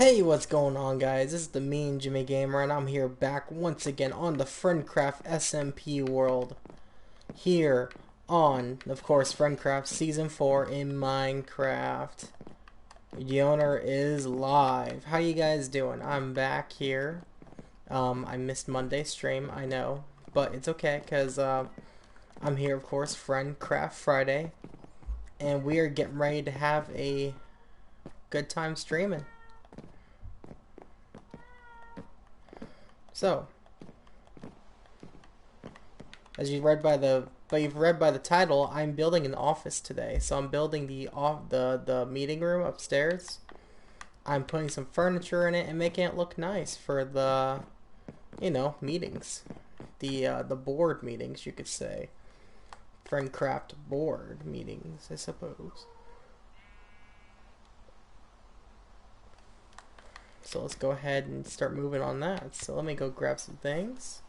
Hey, what's going on, guys? This is the Mean Jimmy Gamer, and I'm here back once again on the Friendcraft SMP world. Here on, of course, Friendcraft Season 4 in Minecraft. The owner is live. How you guys doing? I'm back here. I missed Monday's stream, I know, but it's okay, because I'm here, of course, Friendcraft Friday, and we are getting ready to have a good time streaming. So, as you've read by the title, I'm building an office today. So I'm building the meeting room upstairs. I'm putting some furniture in it and making it look nice for the meetings. The board meetings, you could say. Friendcraft board meetings, I suppose. So let's go ahead and start moving on that. So let me go grab some things.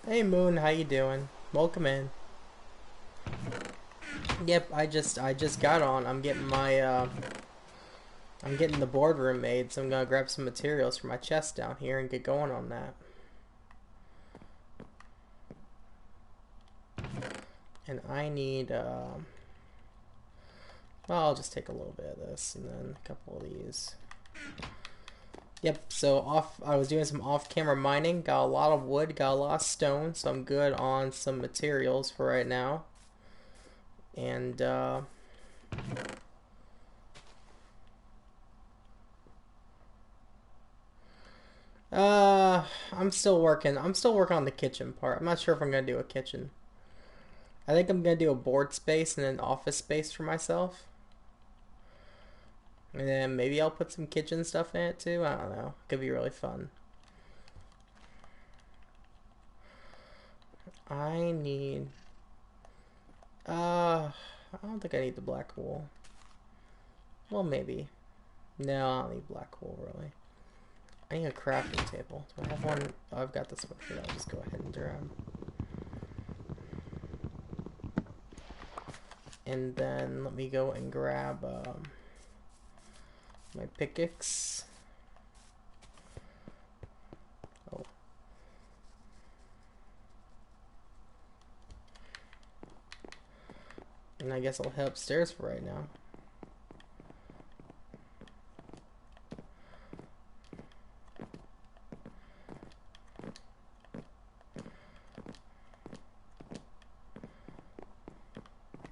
Hey Moon, how you doing? Welcome in. Yep, I just got on. I'm getting the boardroom made, so I'm gonna grab some materials for my chest down here and get going on that. And I need well, I'll just take a little bit of this and then a couple of these. Yep, so I was doing some off-camera mining, got a lot of wood, got a lot of stone, so I'm good on some materials for right now. And I'm still working on the kitchen part. I'm not sure if I'm gonna do a kitchen. I think I'm gonna do a board space and an office space for myself. And then maybe I'll put some kitchen stuff in it too. I don't know. Could be really fun. I need... I don't think I need the black wool. Well, maybe. No, I don't need black wool, really. I need a crafting table. Do I have one? Oh, I've got this one here. I'll just go ahead and grab. And then let me go and grab my pickaxe. Oh. And I guess I'll head upstairs for right now.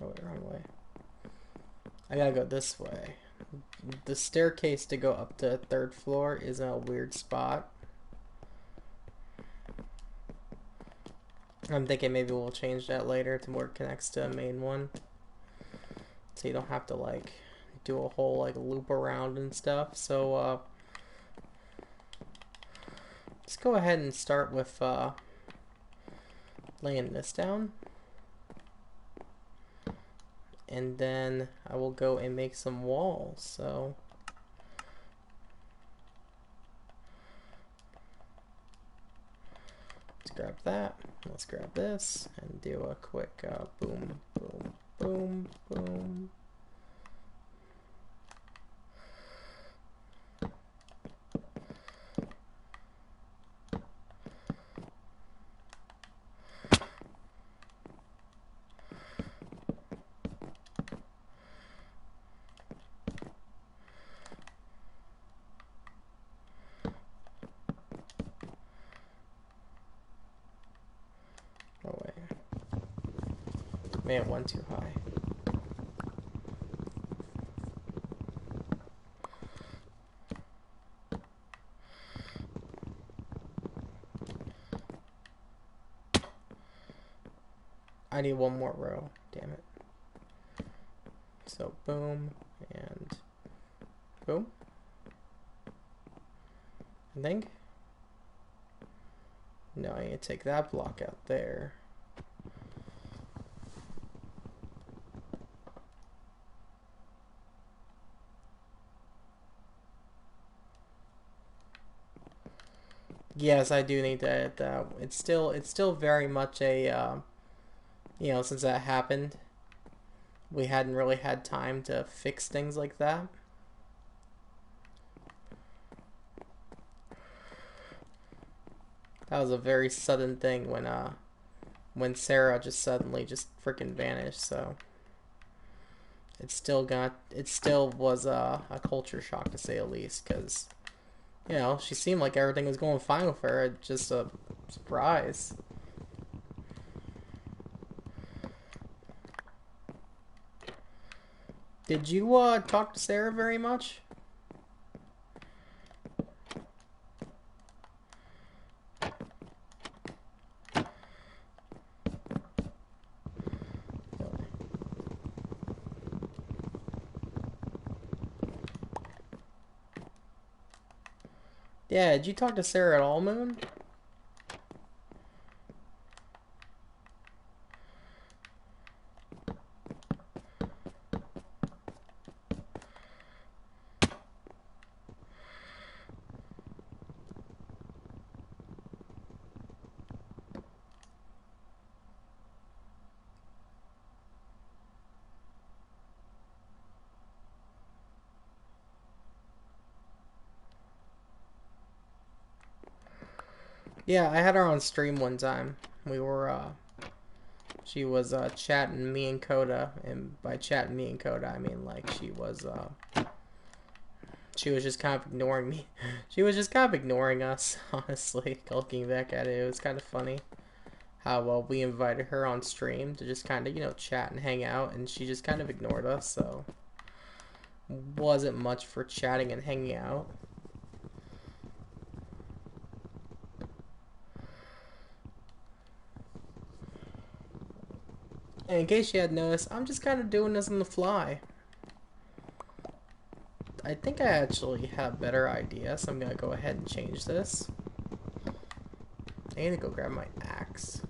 Oh, wait, wrong way. I gotta go this way. The staircase to go up to the third floor is in a weird spot. I'm thinking maybe we'll change that later to where it connects to a main one. So you don't have to like do a whole like loop around and stuff. So let's go ahead and start with laying this down. And then I will go and make some walls. So let's grab that. Let's grab this and do a quick boom, boom, boom, boom. Oh wait, may have one too high. I need one more row, damn it. So boom and boom. I think. No, I need to take that block out there. Yes, I do need to edit that. It's still very much a, you know, since that happened, We hadn't really had time to fix things like that. That was a very sudden thing when Sarah just suddenly just freaking vanished, so it still was a culture shock to say the least, because you know, she seemed like everything was going fine with her. Just a surprise. Did you talk to Sarah very much? Yeah, did you talk to Sarah at all, Moon? Yeah, I had her on stream one time. We were she was chatting me and Coda, and by chatting me and Coda I mean like she was just kind of ignoring me. She was just kind of ignoring us, honestly, looking back at it. It was kind of funny how well we invited her on stream to just kind of, you know, chat and hang out, and she just kind of ignored us, so wasn't much for chatting and hanging out. And in case you had noticed, I'm just kind of doing this on the fly. I think I actually have a better idea, so I'm going to go ahead and change this. I need to go grab my axe.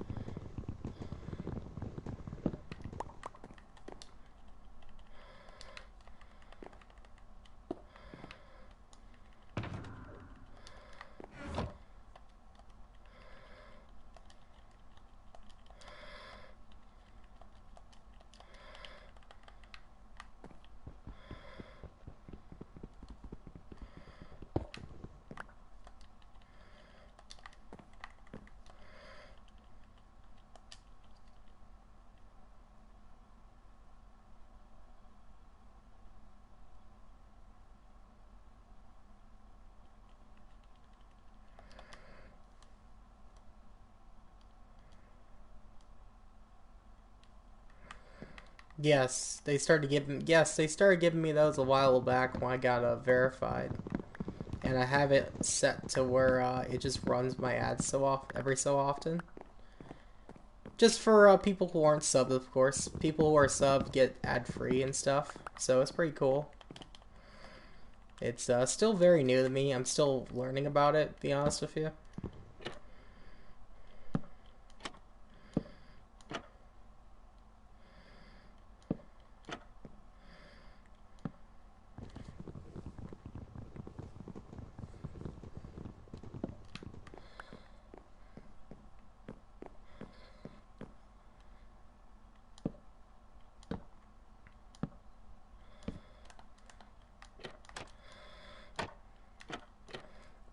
Yes, they started giving me those a while back when I got verified. And I have it set to where it just runs my ads every so often. Just for people who aren't subbed, of course. People who are subbed get ad-free and stuff, so it's pretty cool. It's still very new to me. I'm still learning about it, to be honest with you.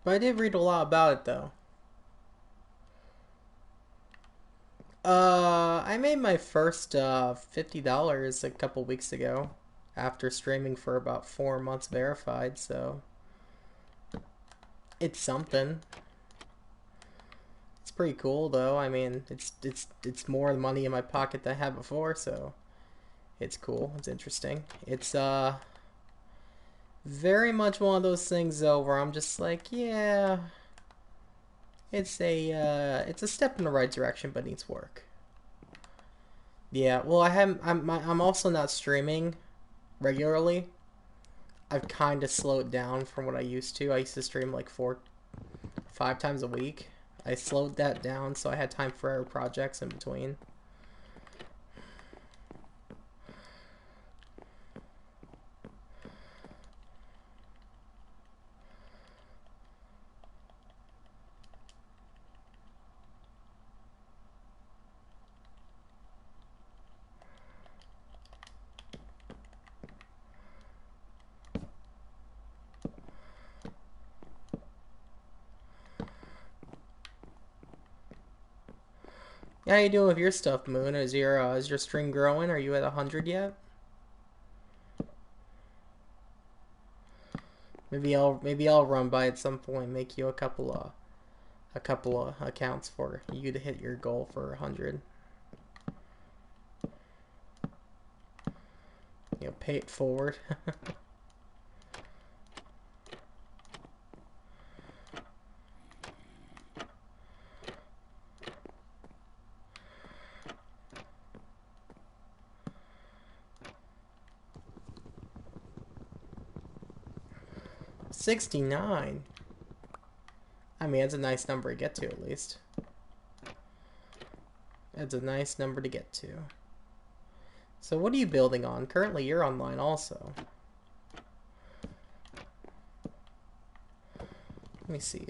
But I did read a lot about it, though. I made my first $50 a couple weeks ago after streaming for about 4 months verified, so it's something. It's pretty cool though. I mean, it's more money in my pocket than I had before, so it's cool. It's interesting. It's very much one of those things though where I'm just like, yeah, it's a step in the right direction, but needs work. Yeah, well, I'm also not streaming regularly. I've kind of slowed down from what I used to. I used to stream like 5 times a week. I slowed that down so I had time for other projects in between. How you doing with your stuff, Moon? Is your string growing? Are you at 100 yet? Maybe I'll run by at some point, make you a couple of accounts for you to hit your goal for 100. Pay it forward. 69. I mean, it's a nice number to get to, at least. It's a nice number to get to. So what are you building on? Currently, you're online also. Let me see.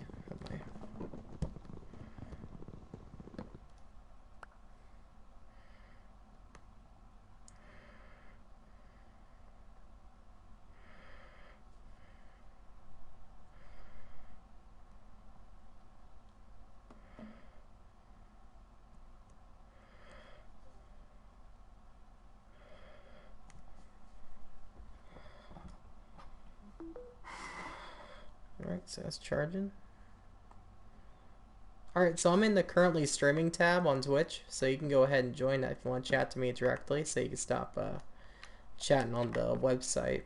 'Alright, so that's charging. Alright, so I'm in the currently streaming tab on Twitch, so you can go ahead and join that if you want to chat to me directly, so you can stop chatting on the website.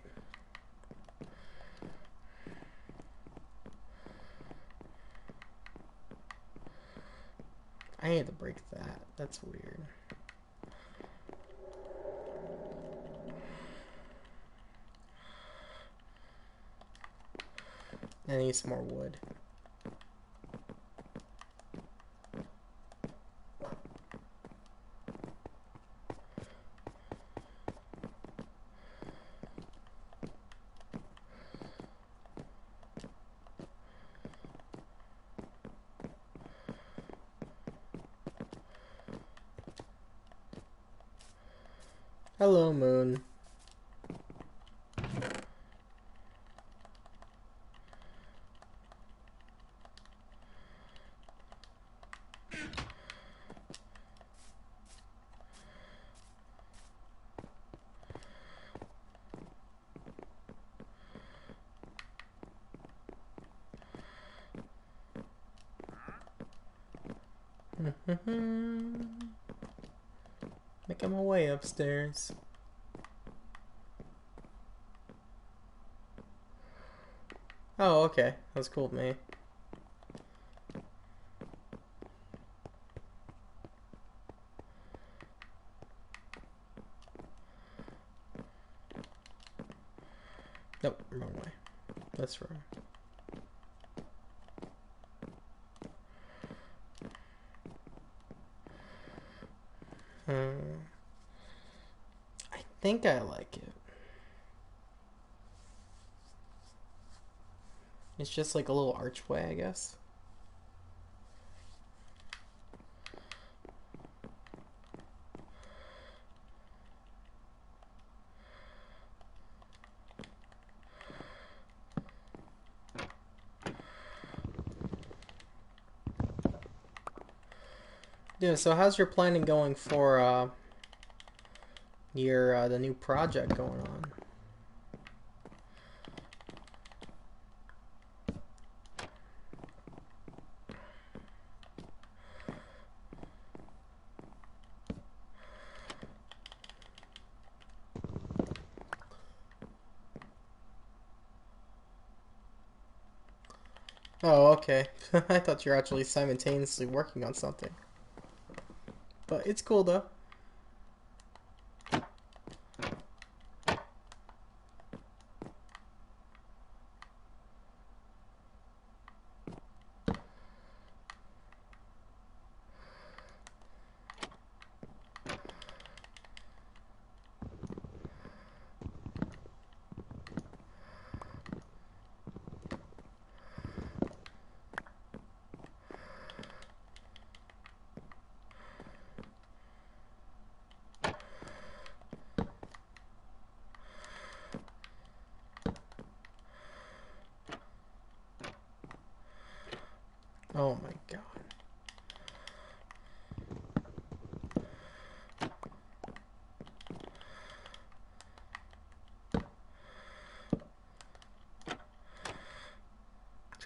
I had to break that. That's weird. I need some more wood. Hello, Moon. Making my way upstairs. Oh, okay. That's cool with me. Nope, wrong way. That's wrong. I think I like it. It's just like a little archway, I guess. Yeah, so how's your planning going for your the new project going on? Oh, okay. I thought you were actually simultaneously working on something. But it's cool though. Oh my god.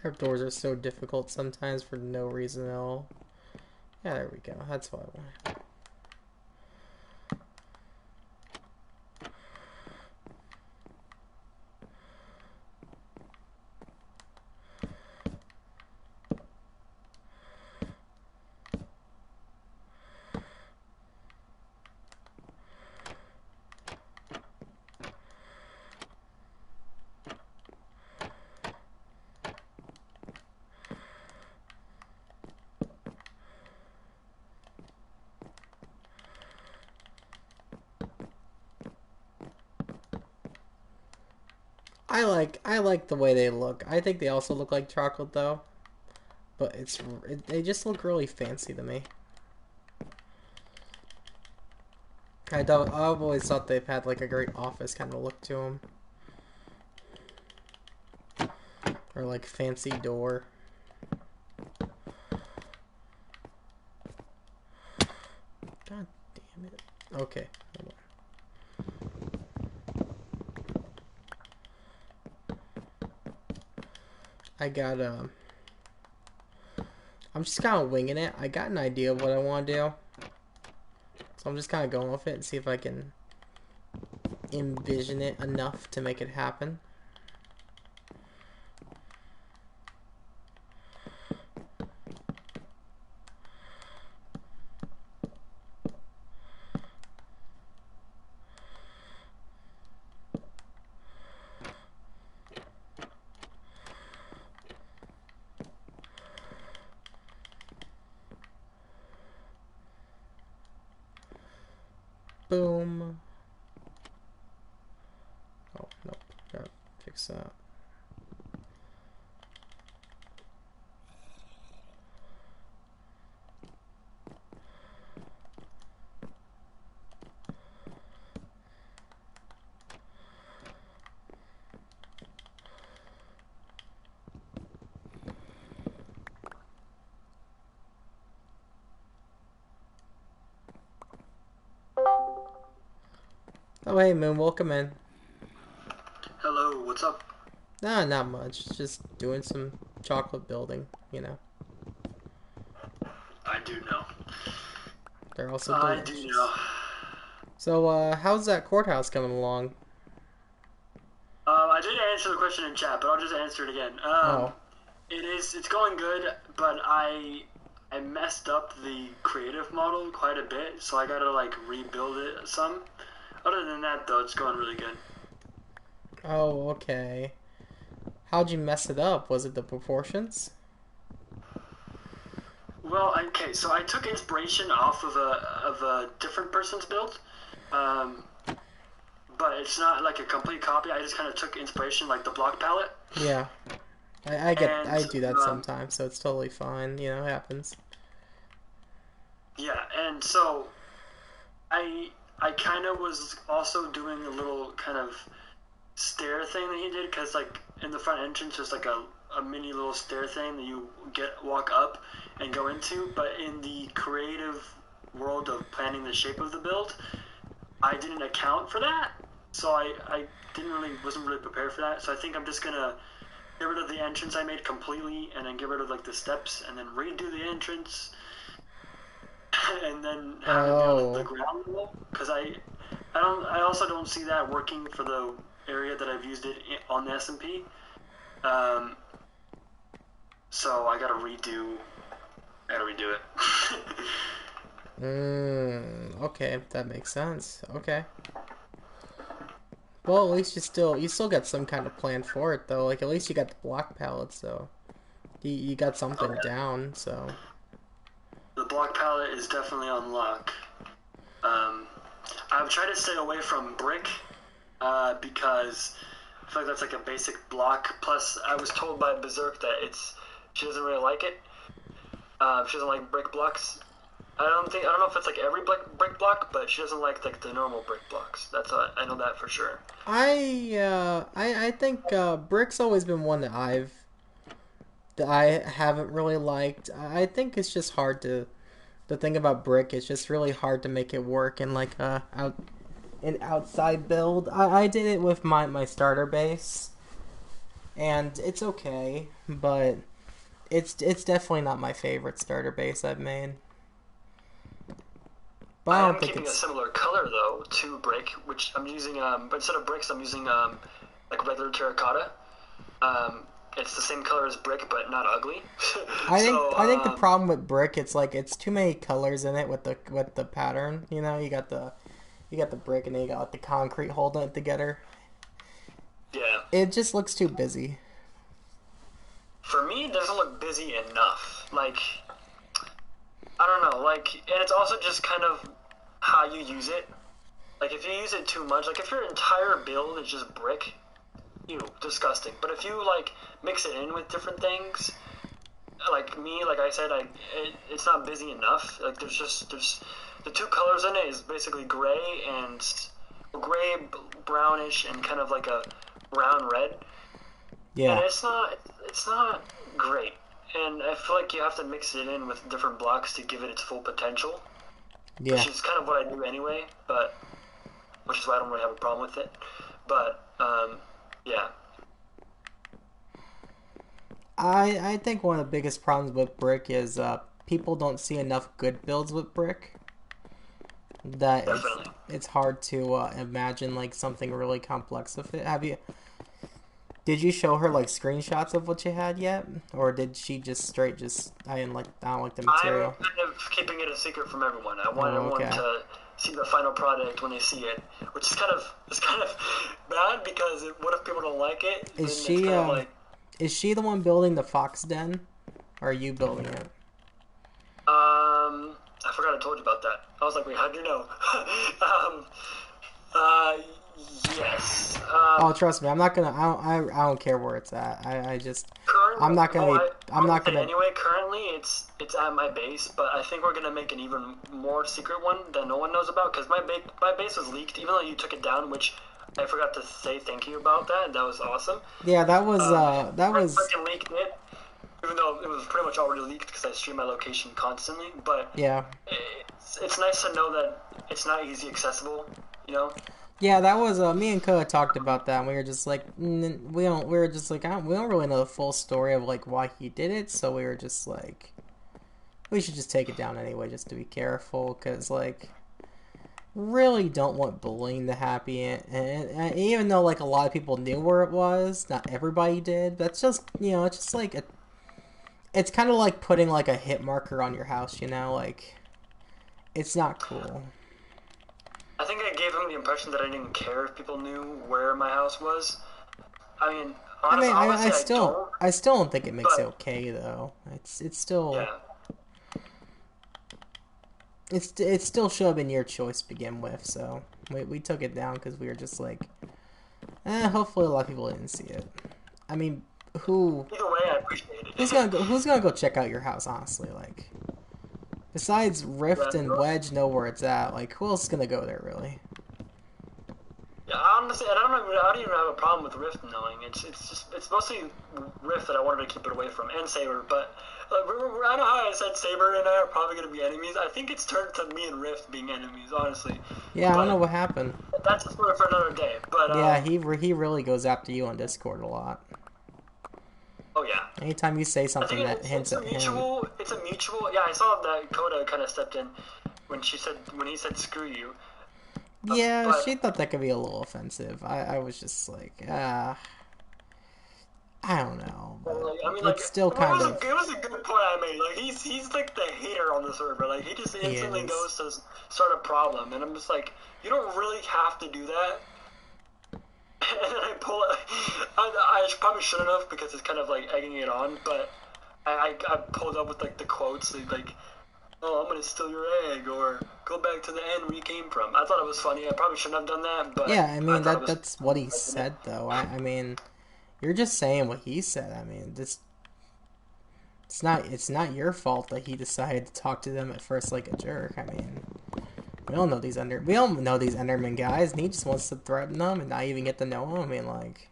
Trapdoors are so difficult sometimes for no reason at all. Yeah, there we go. That's what I want. I like the way they look. I think they also look like chocolate though, but they just look really fancy to me. I've always thought they've had like a great office kind of look to them, or like fancy door. God damn it. Okay. Hold on. I got I'm just kind of winging it. I got an idea of what I want to do, so I'm just kind of going with it and see if I can envision it enough to make it happen. Boom. Oh, nope. Gotta fix that. Oh, hey, Moon, welcome in. Hello, what's up? Nah, not much. Just doing some chocolate building, you know. I do know. They're also I do delicious. know. So, how's that courthouse coming along? I did answer the question in chat, but I'll just answer it again. Oh, It's going good, but I messed up the creative model quite a bit, so I gotta like rebuild it some. Other than that, though, it's going really good. oh, okay. How'd you mess it up? Was it the proportions? Well, okay, so I took inspiration off of a different person's build, um, but it's not like a complete copy. I just kind of took inspiration, like the block palette, Yeah, and I do that um, sometimes, so it's totally fine. You know, it happens. yeah, and so I kind of was also doing a little kind of stair thing that he did because like in the front entrance there's like a mini little stair thing that you walk up and go into, but in the creative world of planning the shape of the build, I didn't account for that, so I didn't really wasn't really prepared for that. So I think I'm just gonna get rid of the entrance I made completely and then get rid of like the steps and then redo the entrance and then have it be on like the Oh, ground level because I also don't see that working for the area that I've used it on the SMP. Um, so I gotta redo it. okay, that makes sense. Okay. Well, at least you still got some kind of plan for it though. Like at least you got the block palettes, so you got Oh something yeah, down. So the block palette is definitely on lock. Um, I've tried to stay away from brick because I feel like that's like a basic block. Plus, I was told by Berserk that she doesn't really like it. She doesn't like brick blocks. I don't know if it's like every brick block, but she doesn't like the normal brick blocks. I know that for sure. I think brick's always been one that I haven't really liked. I think it's just hard to the thing about brick. It's just really hard to make it work in like an outside build. I did it with my starter base. and it's okay, but it's definitely not my favorite starter base I've made. But I I don't am think keeping a it's. similar color though to brick, which I'm using. But instead of bricks, I'm using like regular terracotta. It's the same color as brick, but not ugly. So I think the problem with brick, it's like it's too many colors in it with the pattern. You know, you got the brick and then you got like the concrete holding it together. yeah, It just looks too busy. for me, it doesn't look busy enough. Like I don't know, like, and it's also just kind of how you use it. Like if you use it too much, like if your entire build is just brick, ew, disgusting. But if you like mix it in with different things, like me, like I said, it's not busy enough. Like there's the two colors in it is basically gray and gray, brownish, and kind of like a brown red, and Yeah, it's not great. And I feel like you have to mix it in with different blocks to give it its full potential, yeah. which is kind of what I do anyway. But which is why I don't really have a problem with it. But yeah, I think one of the biggest problems with brick is people don't see enough good builds with brick. That definitely. it's hard to imagine like something really complex with it. Have you Did you show her like screenshots of what you had yet, or did she just straight just I don't like the I'm material? kind of keeping it a secret from everyone. I want Oh, everyone okay. to see the final product when they see it, which is kind of bad because what if people don't like it? Is Then it's she kind of like is she the one building the fox den, or are you building it? I forgot I told you about that. I was like, wait, how'd you know? um, uh, yes. Oh, trust me, I'm not gonna. I don't care where it's at. I just I'm Currently, not well, gonna be. I'm I'm gonna not say gonna. anyway. Currently, it's at my base, but I think we're gonna make an even more secret one that no one knows about because my base was leaked, even though you took it down, which I forgot to say thank you about that. That was awesome. Yeah, that Frank was freaking leaked it, even though it was pretty much already leaked because I stream my location constantly. But yeah. it's nice to know that it's not easy accessible. You know, Yeah, that was me and Koa talked about that. And we were just like, we don't. We were just like, we don't really know the full story of like why he did it. So we were just like, we should just take it down anyway, just to be careful, because like, really don't want bullying to happen. And even though like a lot of people knew where it was, not everybody did. That's just it's just like it's kind of like putting like a hit marker on your house. Like it's not cool. I think I gave him the impression that I didn't care if people knew where my house was. I mean, I mean, honestly, I don't. I still don't think it makes it But okay though. It's still yeah, it still should have been your choice to begin with. So we took it down because we were just like, hopefully a lot of people didn't see it. I mean, either way, I appreciate it. who's gonna go check out your house? Honestly, like besides Rift and Yeah, Wedge know where it's at. Like who else is gonna go there really? yeah, honestly, and I don't even have a problem with Rift knowing. It's mostly Rift that I wanted to keep it away from, and Saber. But I know how I said Saber and I are probably going to be enemies. I think it's turned to me and Rift being enemies, honestly. Yeah, I don't know But what happened. that's a story for another day. But Yeah, he really goes after you on Discord a lot. oh yeah, Anytime you say I something think that hints it's a at him. mutual. It's a mutual. Yeah, I saw that Coda kind of stepped in when he said screw you. Yeah, she But thought that could be a little offensive. I was just like, I don't know, but I mean, like, it's still kind of it was a good point I made. Like, he's like the hater on the server. Like, he just he instantly is. goes to start a problem, and I'm just like, you don't really have to do that. And then I pull it. I probably shouldn't have because it's kind of like egging it on, but I pulled up with like the quotes like, "Oh, I'm gonna steal your egg," or "Go back to the end where you came from." I thought it was funny. I probably shouldn't have done that, but Yeah, I I mean thought it was. that's what he said though. I mean, you're just saying what he said. I mean, this it's not your fault that he decided to talk to them at first like a jerk. I mean, we don't know these Enderman guys, and he just wants to threaten them and not even get to know them. I mean, like,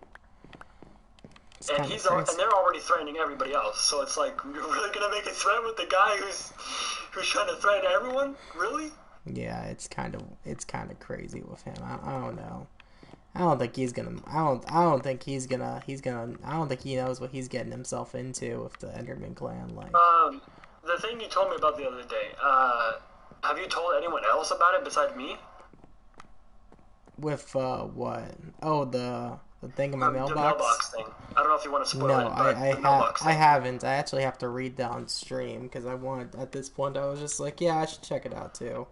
it's And kind of crazy. and they're already threatening everybody else. So it's like you're really gonna make a threat with the guy who's trying to threaten everyone? Really? Yeah, it's kind of crazy with him. I don't know. I don't think he's gonna. I don't think he's gonna. I don't think he knows what he's getting himself into with the Enderman clan. Like, The thing you told me about the other day. Have you told anyone else about it besides me? with what? Oh, the thing in my The mailbox. mailbox thing. I don't know if you want to spoil No, it, but the mailbox I thing. haven't. I actually have to read that on stream because I want. At this point, I was just like, yeah, I should check it out too.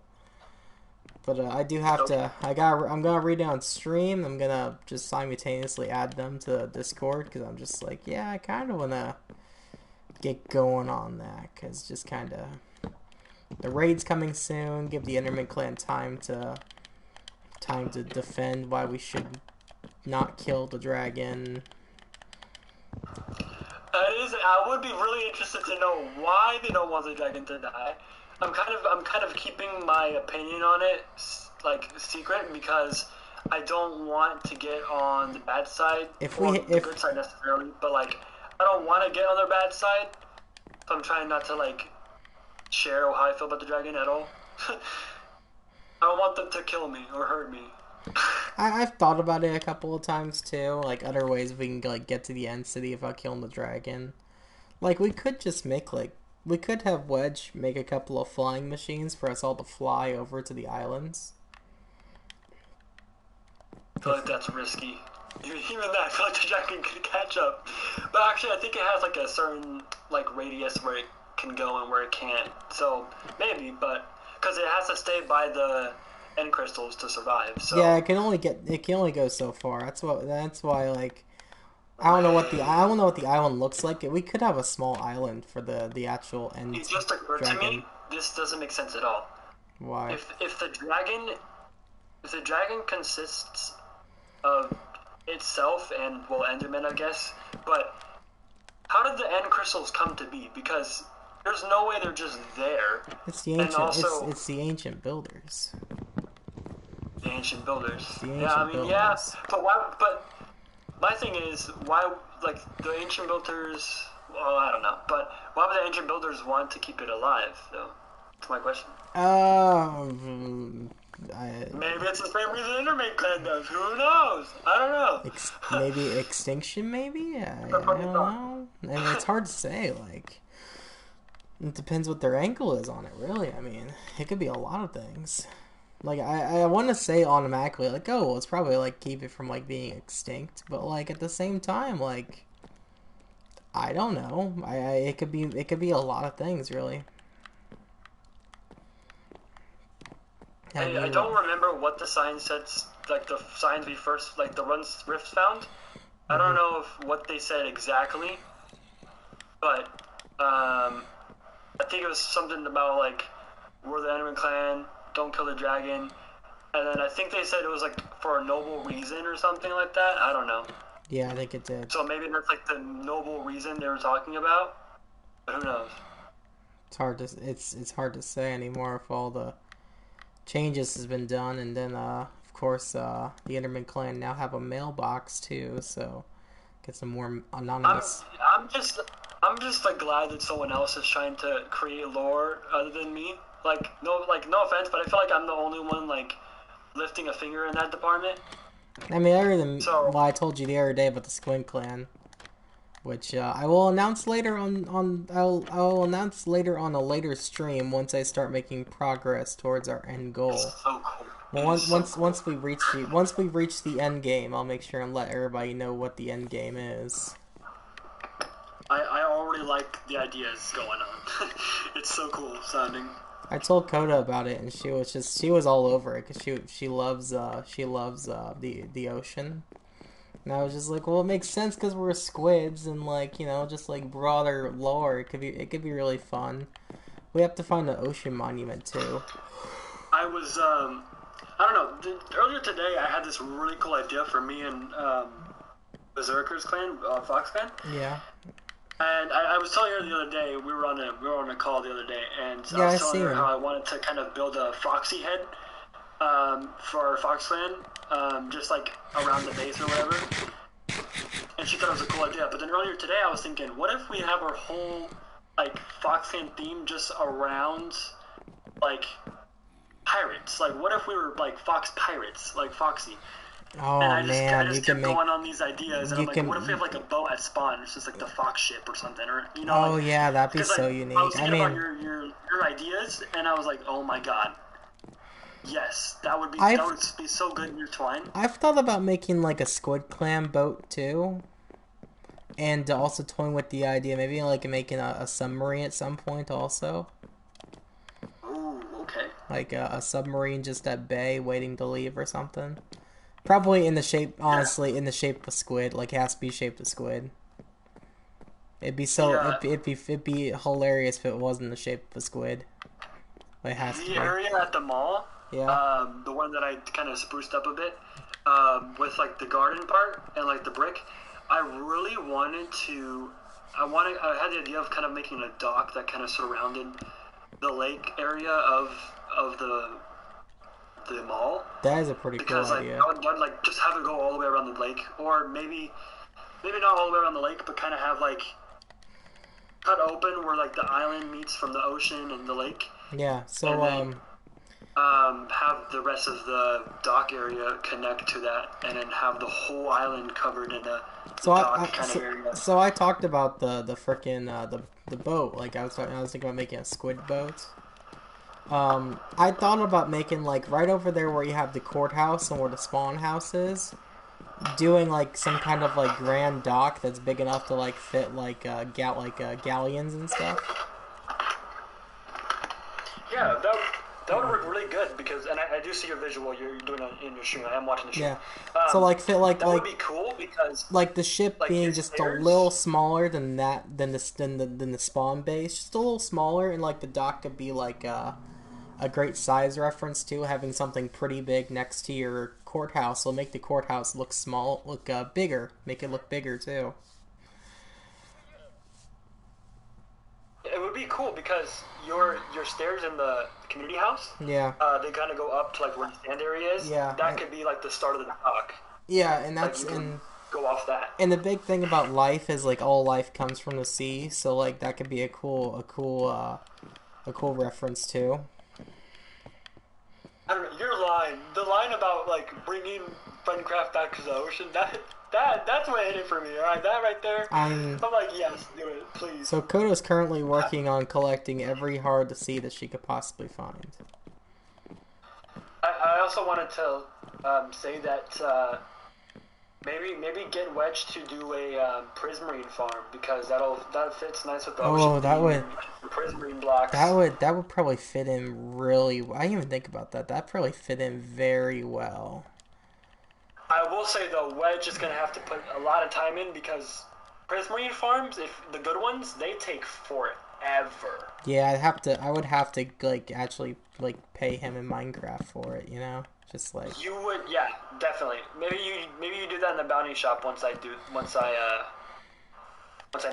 But I do have Okay. to. I'm gonna read it on stream. I'm gonna just simultaneously add them to Discord because I'm just like, yeah, I kind of wanna get going on that because just kind of the raid's coming soon. Give the Enderman clan time to defend why we should not kill the dragon. I would be really interested to know why they don't want the dragon to die. I'm kind of keeping my opinion on it like secret because I don't want to get on the bad side or the good side necessarily, but like I don't want to get on their bad side. So I'm trying not to like share how I feel about the dragon at all. I don't want them to kill me or hurt me. I've thought about it a couple of times too, like other ways we can like get to the end city without killing the dragon. Like we could just make like we could have Wedge make a couple of flying machines for us all to fly over to the islands. I feel like that's risky. Even that, I feel like the dragon could catch up. But actually, I think it has like a certain like radius where it can go and where it can't. So maybe, but because it has to stay by the end crystals to survive. So Yeah, it can only go so far. That's why like I don't know what the island looks like. We could have a small island for the actual end it just occurred to dragon. me this doesn't make sense at all. Why? If the dragon consists of itself and well Enderman, I guess, but how did the end crystals come to be? Because there's no way they're just there. It's the And ancient. also It's the ancient builders. the ancient builders. It's the Yeah, I ancient mean, yeah, builders. but why? But my thing is, why? Like the ancient builders. Well, I don't know, but why would the ancient builders want to keep it alive, though? That's my question. Maybe it's the same reason Enderman Clan does. Who knows? I don't know. Maybe extinction. Maybe I don't know. I mean, it's hard to say. Like, it depends what their angle is on it. Really, I mean, it could be a lot of things. Like, I want to say automatically, like, oh, well, it's probably like keep it from like being extinct, but like at the same time, like, I don't know. It could be a lot of things, really. I don't remember what the sign said. Like the signs we first, like the runs Rifts found. I don't know if what they said exactly, but I think it was something about like we're the Enderman Clan, don't kill the dragon, and then I think they said it was like for a noble reason or something like that. I don't know. Yeah, I think it did. So maybe that's like the noble reason they were talking about, but who knows? It's hard to say anymore if all the changes has been done, and then of course the Enderman clan now have a mailbox too, so get some more anonymous. I'm just like glad that someone else is trying to create lore other than me. Like no offense, but I feel like I'm the only one like lifting a finger in that department. I mean, other than well, I told you the other day about the Squint clan, which I will announce later I'll announce later on a later stream once I start making progress towards our end goal. It's so cool. Well, once we reach the end game, I'll make sure and let everybody know what the end game is. I already like the ideas going on. It's so cool sounding. I told Coda about it, and she was all over it because she loves the ocean. And I was just like, well, it makes sense because we're squids, and like, you know, just like broader lore, it could be really fun. We have to find an ocean monument too. I was I don't know. Earlier today, I had this really cool idea for me and Berserker's clan, Fox clan. Yeah. And I was telling her the other day, we were on a call the other day, and yeah, I was telling her how I wanted to kind of build a Foxy head for our Fox clan, just like around the base or whatever. And she thought it was a cool idea. But then earlier today, I was thinking, what if we have our whole like Fox clan theme just around like pirates? Like, what if we were like Fox pirates, like Foxy? And Oh I man, you just can kept make going on these ideas, and you I'm like, what if we have can. like a boat at spawn? It's just like the fox ship or something, or like Oh yeah, that'd be because so like I unique. was I thinking about mean, your ideas, and I was like, oh my god, yes, that I've would be so good intertwined. I've thought about making like a Squid Clan boat too, and also toying with the idea maybe like making a submarine at some point also, Ooh, okay. like a submarine just at bay waiting to leave or something. Probably in the shape, Yeah, honestly, in the shape of a squid. Like, it has to be shaped of squid. the It'd be hilarious if it wasn't the shape of a squid. But it has to the be. area at the mall, Yeah. the one that I kind of spruced up a bit, with like the garden part and like the brick. I really wanted to. I had the idea of kind of making a dock that kind of surrounded the lake area of the mall, That is a pretty cool because like idea. I'd like just have it go all the way around the lake, or maybe not all the way around the lake, but kind of have like cut open where like the island meets from the ocean and the lake, Yeah, and so, then have the rest of the dock area connect to that, and then have the whole island covered in a so dock kind of area. so I talked about the frickin' the boat. Like, I was thinking about making a squid boat. I thought about making, like, right over there where you have the courthouse and where the spawn house is, doing like some kind of like grand dock that's big enough to like fit like galleons and stuff. Yeah, that would work really good because, and I do see your visual you're doing in your stream. I am watching the stream. Yeah. So like fit That would be cool because like the ship like being his just a stairs. little smaller than the spawn base, just a little smaller, and like the dock could be like a great size reference too. Having something pretty big next to your courthouse will make the courthouse look small, look bigger, make it look bigger too. It would be cool because your stairs in the community house, Yeah. they kind of go up to like where the stand area is. Yeah. That could be like the start of the dock. Yeah, and Like that's you can and go off that. And the big thing about life is like all life comes from the sea, so like that could be a cool reference too. I don't know, the line about like bringing Friendcraft back to the ocean, that's what hit it for me. All right, that right there. I'm I'm like, yes, do it, please. so Kodo's currently working on collecting every heart to sea that she could possibly find. I also wanted to say that maybe get Wedge to do a prismarine farm because that fits nice with the Oh, ocean that theme would and prismarine blocks. that would probably fit in really. I didn't even think about that. That probably fit in very well. I will say though, Wedge is gonna have to put a lot of time in because prismarine farms, if the good ones, they take forever. Yeah, I would have to like actually like pay him in Minecraft for it. You know, just like. You would, yeah, definitely. Maybe you do that in the bounty shop once I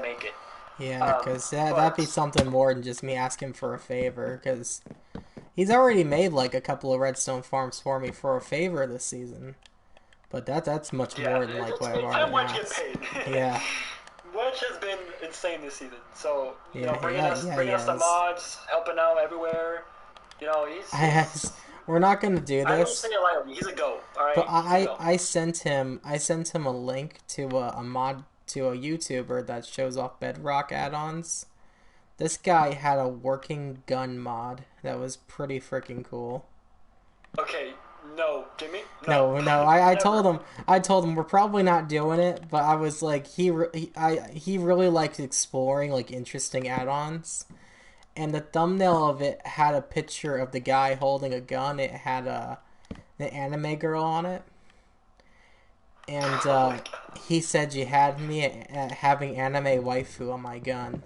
make it. Yeah, because that'd be But something more than just me asking for a favor, because he's already made like a couple of redstone farms for me for a favor this season. But that's much yeah, more than like what I've it's time already Wedge get asked. paid. Yeah, Wedge has been insane this season. So yeah, bringing he us the has. mods, helping out everywhere. I, we're not gonna do I don't say this, it lightly. He's a goat. All right, but he's a goat. I sent him a link to a mod to a YouTuber that shows off Bedrock add-ons. This guy had a working gun mod that was pretty freaking cool. Okay, no, Jimmy, no, No. never. I told him we're probably not doing it, but I was like, he really likes exploring like interesting add-ons, and the thumbnail of it had a picture of the guy holding a gun. It had the anime girl on it, and Oh my he said you had me at having anime waifu on my gun.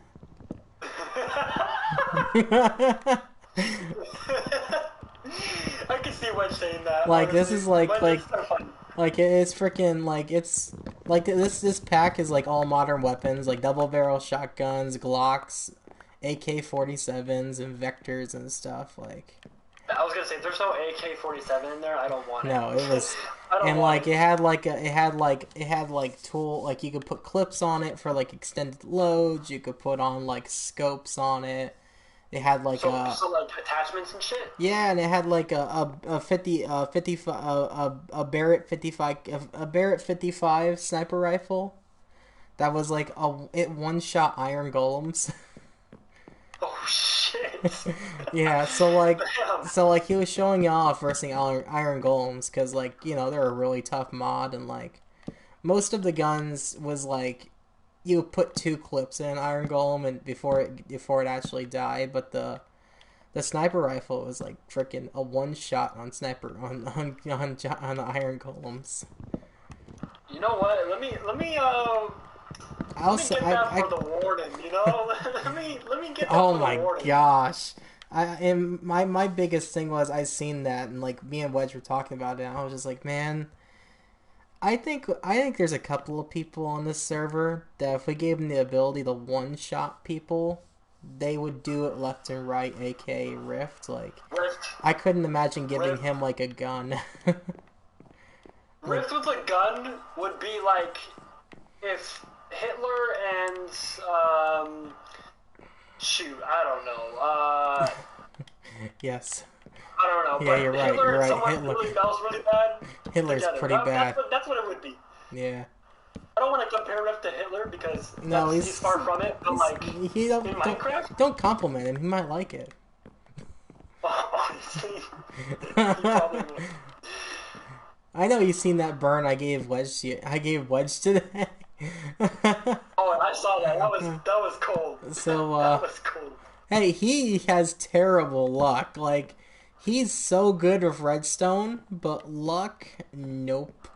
I can see Wedge saying that. Like this Honestly, is like Wedge is so funny. like it's freaking like it's like this pack is like all modern weapons like double barrel shotguns, Glocks, AK-47s, and vectors and stuff like. I was gonna say, if there's no AK-47 in there, I don't want it. No, it was, I don't and want like it. it had like tool like you could put clips on it for like extended loads. You could put on like scopes on it. It had like So like attachments and shit. yeah, and it had like a 50 a Barrett 55 a Barrett 55 sniper rifle that was like it one shot iron golems. Oh shit! Yeah, Damn. so like he was showing you off versus iron golems because like you know they're a really tough mod and like most of the guns was like you put two clips in an iron golem and before it actually died, but the sniper rifle was like freaking a one shot on sniper on the iron golems. You know what? I let me also get that for the warden. You know, let me get that oh for the my warden. gosh. And my biggest thing was I seen that and like me and Wedge were talking about it and I was just like, man, I think there's a couple of people on this server that if we gave them the ability to one shot people, they would do it left and right, aka Rift. Like Rift, I couldn't imagine giving Rift, him like a gun. Like Rift with a gun would be like if Hitler and shoot, I don't know. yes. I don't know, Yeah, you're but right. Hitler You're and right. someone else really bad Hitler's together. pretty bad. That's what it would be. Yeah. I don't want to compare Rift to Hitler because No, he's far from it. But like he in Minecraft, don't compliment him. He might like it. honestly, he probably would. I know you've seen that burn I gave Wedge. I gave Wedge today. Oh, I saw that. That was cold. So That was cold. hey, he has terrible luck. Like he's so good with redstone, but luck, nope,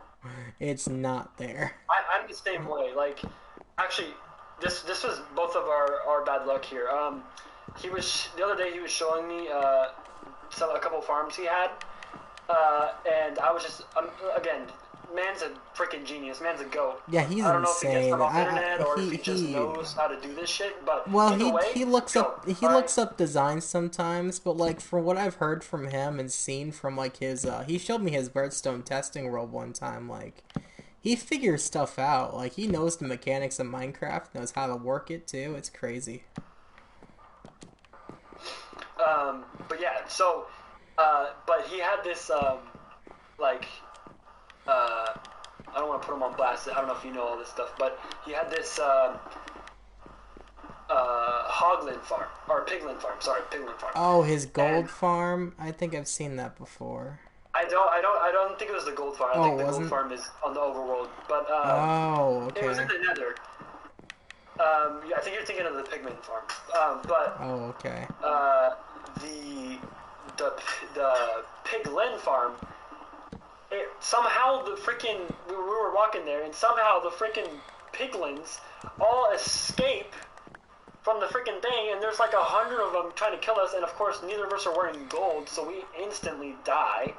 it's not there. I'm the same way. Like, actually, this was both of our bad luck here. He was the other day he was showing me a couple farms he had, and I was just again, man's a freaking genius. Man's a goat. Yeah, he's I don't know if he gets insane. stuff off the internet or if he just He knows how to do this shit. But well, either way, he looks go. up he All right? looks up designs sometimes, but like from what I've heard from him and seen from like his he showed me his redstone testing world one time. Like he figures stuff out. Like he knows the mechanics of Minecraft, knows how to work it too. It's crazy. But yeah, so, but he had this, like, I don't want to put him on blast. I don't know if you know all this stuff, but he had this, hoglin farm, or piglin farm. Sorry, piglin farm. Oh, his gold And farm. I think I've seen that before. I don't think it was the gold farm. I Oh, think it the gold wasn't? farm is on the overworld, but Oh, it was okay. in the Nether. Yeah, I think you're thinking of the pigman farm. But Oh, okay. the the piglin farm. It somehow the freaking we were walking there, and somehow the freaking piglins all escape from the freaking thing, and there's like 100 of them trying to kill us, and of course neither of us are wearing gold, so we instantly die.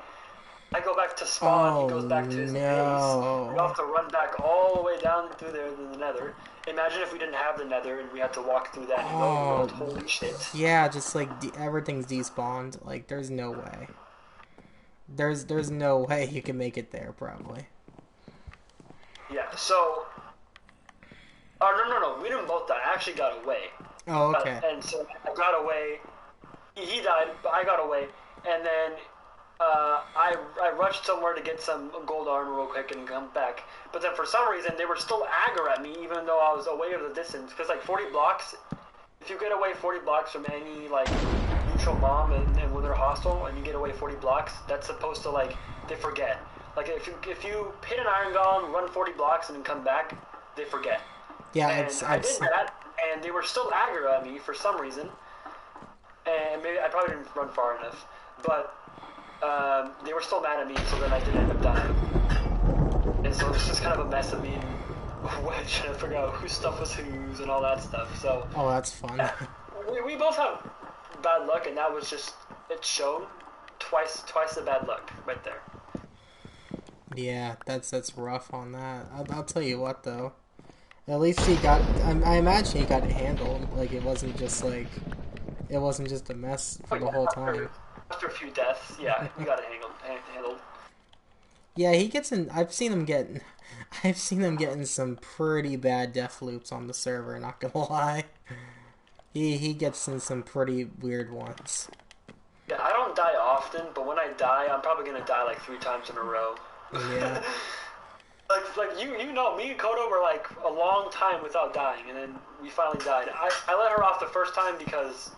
I go back to spawn, he goes back to his base. We have to run back all the way down through there to the nether. Imagine if we didn't have the nether and we had to walk through that and go, holy shit. Yeah, just like everything's despawned. Like there's no way. There's no way you can make it there probably. Yeah, so... Oh, no, we didn't both die. I actually got away. Oh, okay. And so I got away. He died, but I got away. And then I rushed somewhere to get some gold armor real quick and come back. But then for some reason, they were still aggro at me, even though I was away of the distance. Because, like, 40 blocks, if you get away 40 blocks from any, like, neutral bomb and when they're hostile, and you get away 40 blocks, that's supposed to, like, they forget. Like, if you hit an iron golem, run 40 blocks, and then come back, they forget. Yeah, And I did that, and they were still aggro at me for some reason. And maybe I probably didn't run far enough, but they were still mad at me, so then I did end up dying. And so this was kind of a mess of me and Wedge trying to figure out whose stuff was whose and all that stuff. So oh, that's fun. we both have bad luck, and that was just it showed twice the bad luck right there. Yeah, that's rough on that. I'll tell you what though. At least he got. I imagine he got it handled. Like it wasn't just a mess for the whole time. After a few deaths, yeah, we got it handled. Yeah, he gets in. I've seen him getting some pretty bad death loops on the server. Not gonna lie. He gets in some pretty weird ones. Yeah, I don't die often, but when I die, I'm probably gonna die like 3 times in a row. Yeah. Like you know, me and Kodo were like a long time without dying, and then we finally died. I let her off the first time because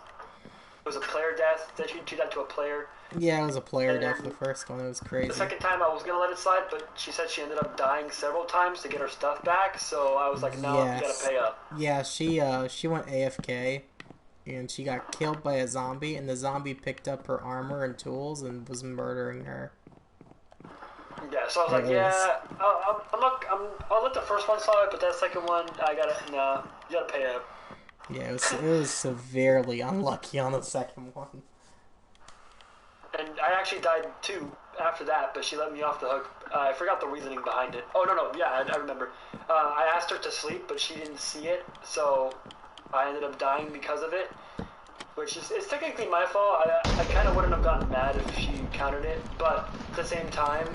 it was a player death. Then she died to a player. Yeah, it was a player And death then the first one. It was the crazy. second time I was gonna let it slide, but she said she ended up dying several times to get her stuff back. So I was like, no, you gotta Yes. pay up. Yeah, she went AFK and she got killed by a zombie, and the zombie picked up her armor and tools and was murdering her. Yeah, so I was It like, was yeah, I'll let the first one slide, but that second one, I gotta, no, you gotta pay up. yeah, it was severely unlucky on the second one. And I actually died too after that, but she let me off the hook. I forgot the reasoning behind it. Oh, no, yeah, I remember. I asked her to sleep, but she didn't see it, so I ended up dying because of it, which is it's technically my fault. I kind of wouldn't have gotten mad if she countered it, but at the same time,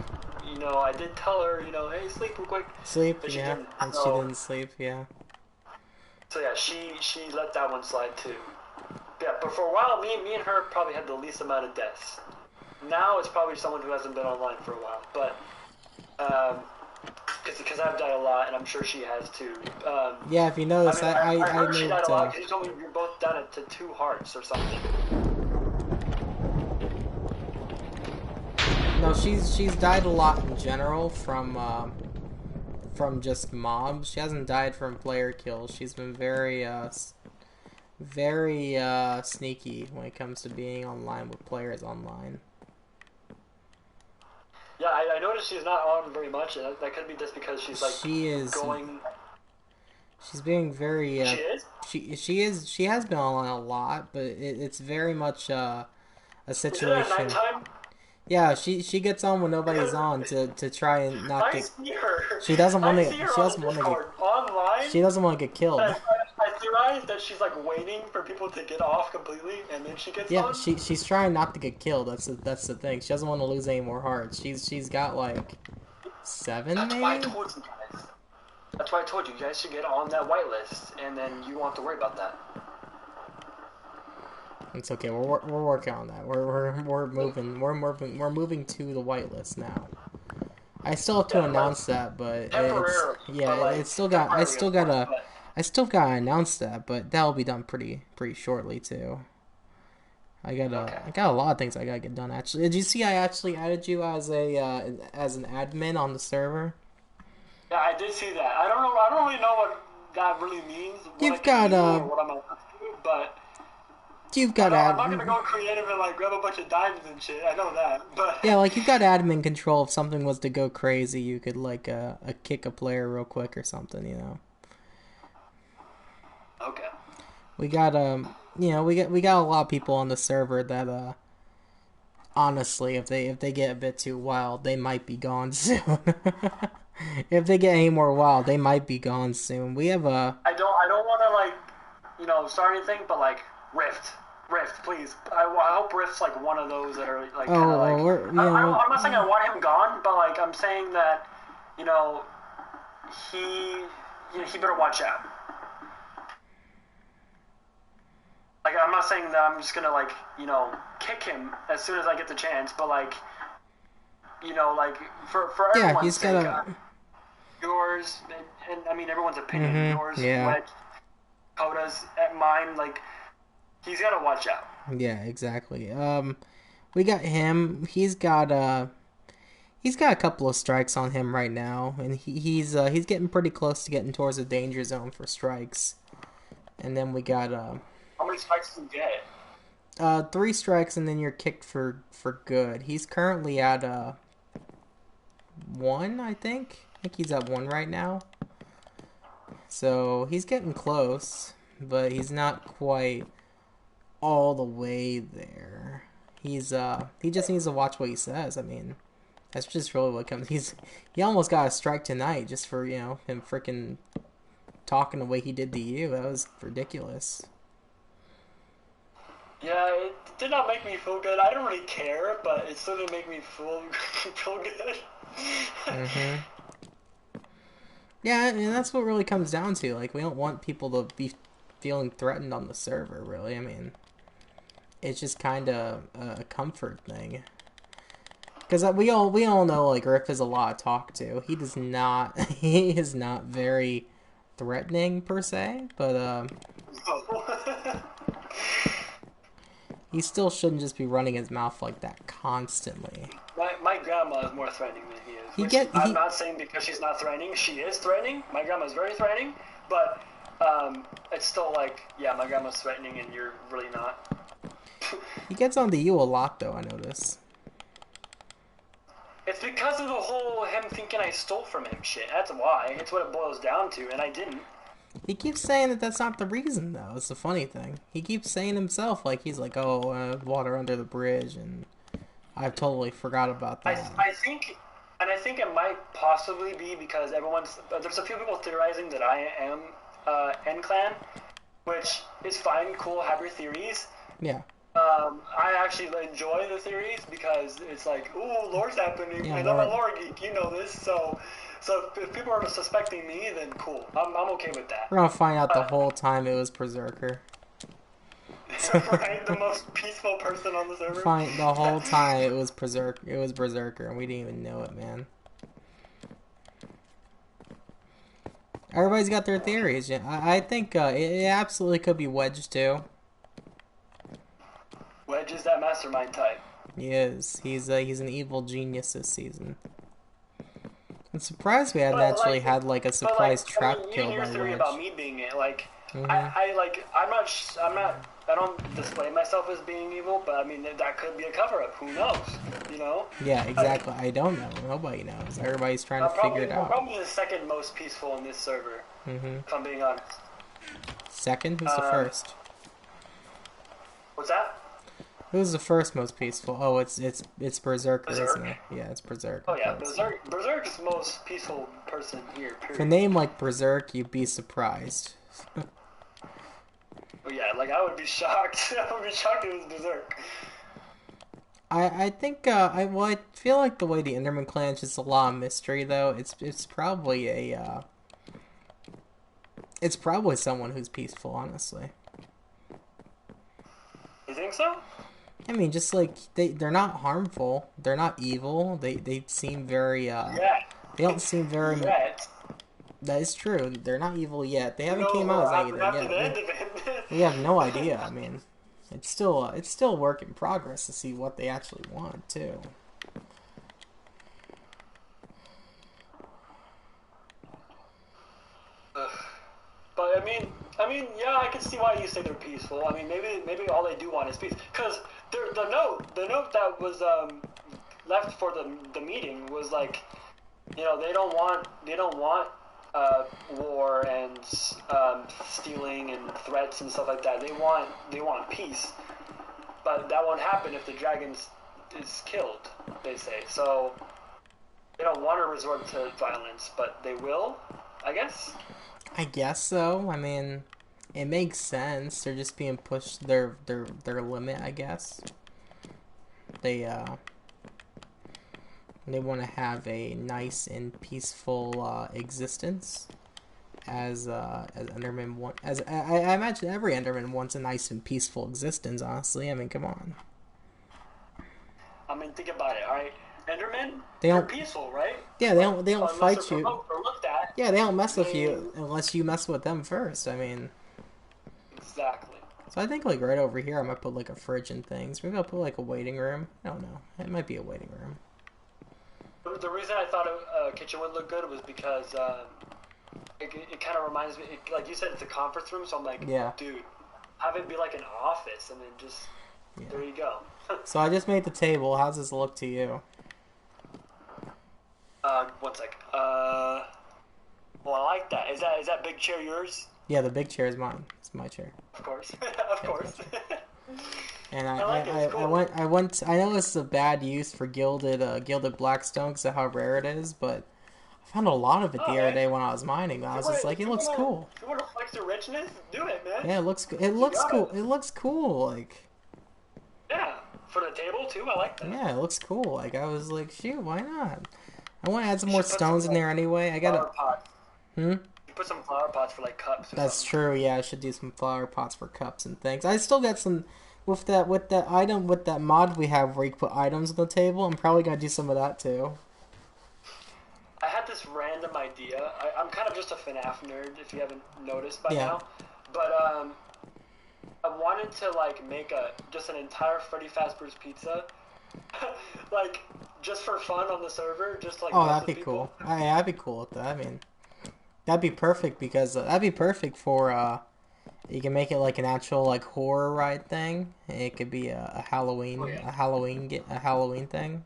you know, I did tell her, you know, hey, sleep real quick. Sleep, But she yeah. didn't. And So, she didn't sleep, yeah. so yeah, she let that one slide too. Yeah, but for a while, me and her probably had the least amount of deaths. Now it's probably someone who hasn't been online for a while, but because I've died a lot, and I'm sure she has too. Yeah, if you notice, I heard she died moved. a lot because you told me you're both down to 2 hearts or something. No, she's died a lot in general from just mobs. She hasn't died from player kills. She's been very sneaky when it comes to being online with players online. Yeah, I noticed she's not on very much, and that could be just because she's like She is going. she's being very She is. she has been online a lot, but it's very much a Is it at situation. nighttime? Yeah, she gets on when nobody's on to try and not I get. see her. She doesn't want I to. see her She on doesn't the want to get. Discord online. She doesn't want to get killed. I theorize that she's like waiting for people to get off completely, and then she gets Yeah, on. she's trying not to get killed. That's the thing. She doesn't want to lose any more hearts. She's got like 7 That's why I maybe. told you guys. That's why I told you guys should get on that whitelist, and then you won't have to worry about that. It's okay. We're working on that. We're moving to the whitelist now. I still have to Yeah, announce that, but temporarily. yeah, But, like, it's still got I still temporarily, gotta but I still gotta announce that, but that'll be done pretty shortly too. I got a lot of things I gotta get done. Actually, did you see I actually added you as as an admin on the server? yeah, I did see that. I don't know. I don't really know what that really means. What I You've can got do or what I'm allowed to do, but you've got I'm not gonna go creative and like grab a bunch of diamonds and shit. I know that, but yeah, like you've got admin control. If something was to go crazy, you could like kick a player real quick or something, you know. okay. We got we got a lot of people on the server that honestly, if they get a bit too wild, they might be gone soon. If they get any more wild, they might be gone soon. We have a I don't want to like start anything, but like Rift, please. I hope Rift's like one of those that are like kind of like. I'm not saying I want him gone, but like I'm saying that you know he better watch out. Like I'm not saying that I'm just gonna like kick him as soon as I get the chance, but like like for everyone's he's sake, got a yours and I mean everyone's opinion, yours, yeah. Wedge, Coda's, at mine, like he's gotta watch out. Yeah, exactly. We got him. He's got a couple of strikes on him right now, and he's getting pretty close to getting towards the danger zone for strikes. And then we got How many strikes do you get? 3 strikes, and then you're kicked for good. He's currently at 1, I think. I think he's at 1 right now. So he's getting close, but he's not quite all the way there. He just needs to watch what he says. I mean, that's just really what comes. He almost got a strike tonight just for him freaking talking the way he did to you. That was ridiculous. Yeah, it did not make me feel good. I don't really care, but it still didn't make me feel good. Yeah, and that's what really comes down to. Like, we don't want people to be feeling threatened on the server, really. I mean, it's just kind of a comfort thing. Because we all know, like, Riff is a lot to talk to. He does not, he is not very threatening, per se, but, he still shouldn't just be running his mouth like that constantly. My grandma is more threatening than he is. I'm not saying because she's not threatening. She is threatening. My grandma is very threatening, but it's still like, yeah, my grandma's threatening and you're really not. He gets on to you a lot, though, I notice. It's because of the whole him thinking I stole from him shit. That's why. It's what it boils down to, and I didn't. He keeps saying that that's not the reason, though. It's the funny thing. He keeps saying himself, like, he's like, oh, water under the bridge, and I've totally forgot about that. I think it might possibly be because there's a few people theorizing that I am N-Clan, which is fine, cool, have your theories. Yeah. I actually enjoy the theories because it's like, ooh, lore's happening, and I'm a lore geek, you know this, so if people are suspecting me, then cool, I'm okay with that. We're gonna find out the whole time it was Berserker. Right, the most peaceful person on the server. Fine, the whole time it was Berserker, and we didn't even know it, man. Everybody's got their theories. Yeah, I think it absolutely could be Wedge too. Wedge is that mastermind type. He is. He's an evil genius this season. I'm surprised we hadn't actually had like a surprise trap kill by your theory Wedge. about me being it, like, I don't display myself as being evil, but I mean that could be a cover-up. Who knows? You know? Yeah, exactly. I don't know. Nobody knows. Everybody's trying to figure it out. Probably the second most peaceful in this server. If I'm being honest. Second? Who's the first? What's that? Who's the first most peaceful? Oh, it's Berserker, isn't it? Yeah, it's Berserker. Oh yeah, Berserk is the most peaceful person here. Period. With a name like Berserk, you'd be surprised. Oh yeah, like I would be shocked. I would be shocked if it was Berserk. I think I feel like the way the Enderman clan is just a lot of mystery though. It's probably it's probably someone who's peaceful, honestly. You think so? I mean, just like they're not harmful, they're not evil. They seem very they don't seem very yet. That is true. They're not evil yet. They haven't came out as anything yet. We have no idea. I mean, it's still a work in progress to see what they actually want too. But I mean, yeah, I can see why you say they're peaceful. I mean, maybe all they do want is peace. Because the note that was left for the meeting was like, you know, they don't want war and stealing and threats and stuff like that. They want peace, but that won't happen if the dragon is killed. They say so. They don't want to resort to violence, but they will, I guess. I guess so. I mean, it makes sense. They're just being pushed their limit, I guess. They want to have a nice and peaceful existence, as Enderman want. As I imagine every Enderman wants a nice and peaceful existence. Honestly, I mean, come on. I mean, think about it. All right, Endermen, they're peaceful, right? Yeah, they don't fight you. Or looked at. Yeah, they don't mess with you unless you mess with them first. I mean. Exactly. So I think like right over here, I might put like a fridge and things. Maybe I'll put like a waiting room. I don't know. It might be a waiting room. The reason I thought a kitchen would look good was because it kind of reminds me, like you said, it's a conference room. So I'm like, yeah, dude, have it be like an office, and then just there you go. So I just made the table. How's this look to you? 1 sec. Well, I like that. Is that big chair yours? Yeah, the big chair is mine. It's my chair. Of course, of course. And I went. I know this is a bad use for gilded blackstone because of how rare it is, but I found a lot of it the other day when I was mining. I was just like, it looks cool. If you want to flex your richness, do it, man. Yeah, it looks cool. It looks cool. Like. Yeah, for the table too. I like that. Yeah, it looks cool. Like I was like, shoot, why not? I want to add some more stones in there anyway. I gotta. You You put some flower pots for like cups or That's something. true. Yeah, I should do some flower pots for cups and things. I still got some with that mod we have where you put items on the table. I'm probably gonna do some of that too. I had this random idea. I'm kind of just a FNAF nerd, if you haven't noticed by Yeah. now. But I wanted to like make just an entire Freddy Fazbear's Pizza, like just for fun on the server, just to, like Oh, mess that'd with be people. cool. I'd be cool with that. I mean, that'd be perfect because that'd be perfect for you can make it like an actual like horror ride thing. It could be Oh yeah, A Halloween thing.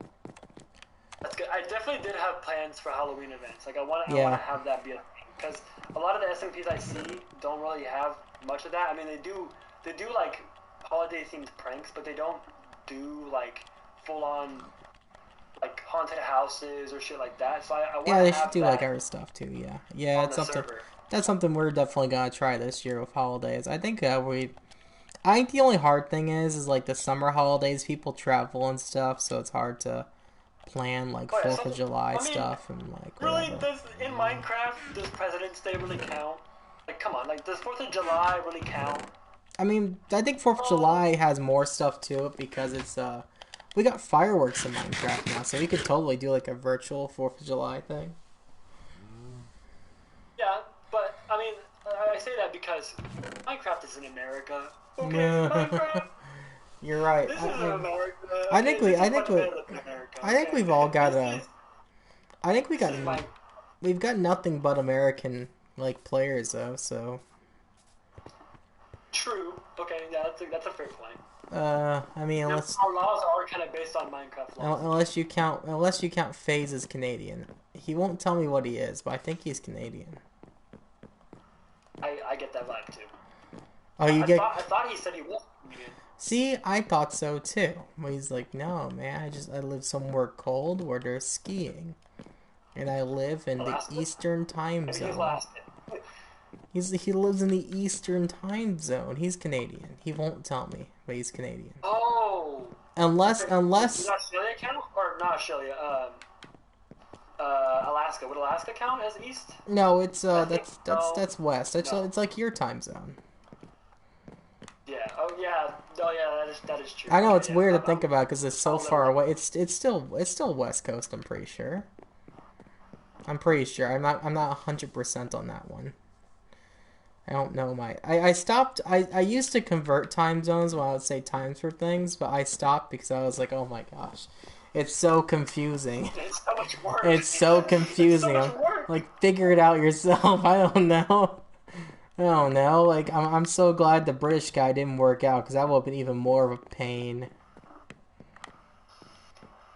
that's good. I definitely did have plans for Halloween events. Like I want Yeah. to have that be a thing because a lot of the SMPs I see don't really have much of that. I mean, they do like holiday themed pranks, but they don't do like full on like haunted houses or shit like that. So I Yeah, want to they should have do like that our stuff too. Yeah. Yeah, on it's the something server. that's something we're definitely gonna try this year with holidays. I think the only hard thing is like the summer holidays. People travel and stuff, so it's hard to plan like Oh yeah, Fourth of so July I mean, stuff and like really, whatever. does in Minecraft does President's Day really count? Like, come on, like does Fourth of July really count? I mean, I think Fourth of Oh, July has more stuff to it because it's we got fireworks in Minecraft now, so we could totally do like a virtual Fourth of July thing. yeah, but I mean, I say that because Minecraft is in America. Okay, Minecraft. You're right. This is in America. I Okay, think we this I is think what we I live in America. I think Okay, we've all got this a is I think this is my we've got nothing but American like players though, so true. Okay, yeah, that's a fair point. I mean Yep, our laws are kind of based on Minecraft laws. unless you count FaZe as Canadian. He won't tell me what he is, but I think he's Canadian. I get that vibe too. Oh, you get I thought he said he was Canadian. See, I thought so too. But he's like, no, man, I live somewhere cold where there's skiing, and I live in the Alaska? Eastern time Maybe he's zone. Alaskan. He lives in the Eastern time zone. He's Canadian. He won't tell me, but he's Canadian. Oh, Unless okay. Does unless Australia count or not Australia? Alaska. Would Alaska count as east? no, it's I think no. that's west. No. It's like your time zone. Yeah. Oh yeah. Oh yeah. That is true. I know Okay. it's Yeah. weird to think about because it's I'm so a little far off. away. It's still West Coast. I'm pretty sure. I'm pretty sure. I'm not 100% on that one. I don't know I stopped I used to convert time zones when I would say times for things, but I stopped because I was like, oh my gosh. It's so confusing. It's so much work. It's so It's so confusing. much I'm work. like figure it out yourself. I don't know. I don't know. Like I'm so glad the British guy didn't work out because that would have been even more of a pain.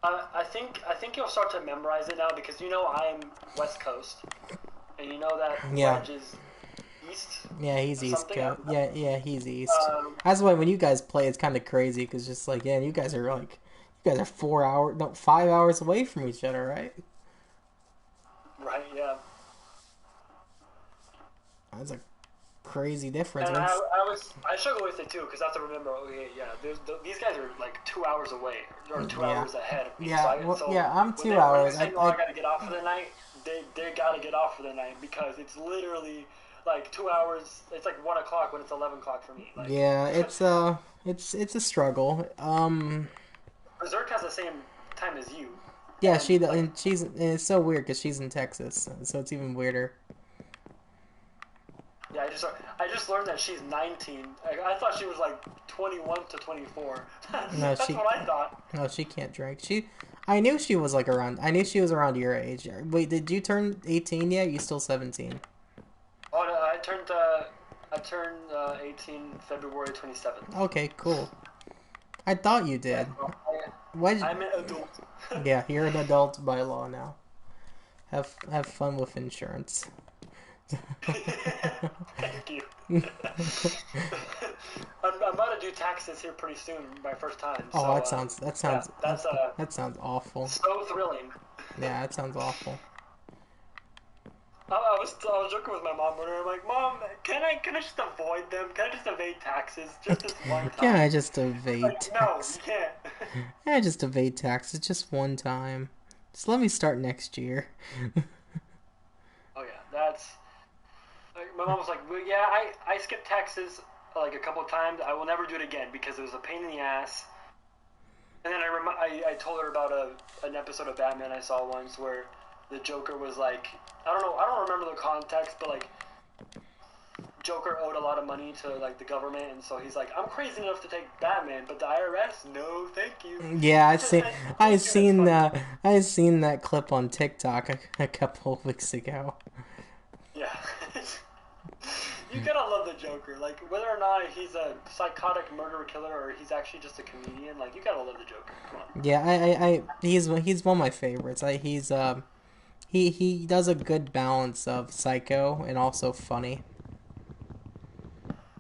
I think you'll start to memorize it now because you know I'm West Coast, and you know that Yeah. Wedge is East Yeah, he's or East something. Coast. Yeah, he's East. Um, That's why when you guys play, it's kind of crazy because just like yeah, you guys are 4 hours, no, 5 hours away from each other, right? right. Yeah. That's a crazy difference. And I struggle with it too because I have to remember. Okay, yeah, these guys are like 2 hours away or two Yeah, hours ahead of me. yeah, So yeah. I'm when 2 hours. they say, "Oh, I gotta get off for the night," they gotta get off for the night because it's literally like 2 hours. It's like 1 o'clock when it's 11 o'clock for me. Like Yeah, it's a struggle. Berserk has the same time as you, Yeah, and like and it's so weird because she's in Texas, so it's even weirder. yeah, I just learned that she's 19. I thought she was like 21 to 24. No, That's what I thought. no, she can't drink. I knew she was like around. I knew she was around your age. Wait, did you turn 18 yet? You still 17? Oh no, I turned 18 February 27th. Okay, cool. I thought you Yeah, did. well, What? I'm an adult. Yeah, you're an adult by law now. Have fun with insurance. Thank you. I'm about to do taxes here pretty soon, my first time. Oh, So yeah, that sounds awful. so thrilling. Yeah, that sounds awful. I was joking with my mom earlier. I'm like, Mom, can I just avoid them? Can I just evade taxes just this one Can I time? just evade Like, no, tax? you can't. Can I just evade taxes just one time? Just let me start next year. Oh yeah, that's my mom was like, well, yeah, I skipped taxes like a couple of times. I will never do it again because it was a pain in the ass. And then I told her about an episode of Batman I saw once where the Joker was like, I don't remember the context, but like Joker owed a lot of money to like the government, and so he's like, I'm crazy enough to take Batman, but the IRS, no, thank you. Yeah, I seen that clip on TikTok a couple of weeks ago. Yeah. You gotta love the Joker. Like, whether or not he's a psychotic murderer killer or he's actually just a comedian, like, you gotta love the Joker. Come on. Yeah, he's one of my favorites. He does a good balance of psycho and also funny.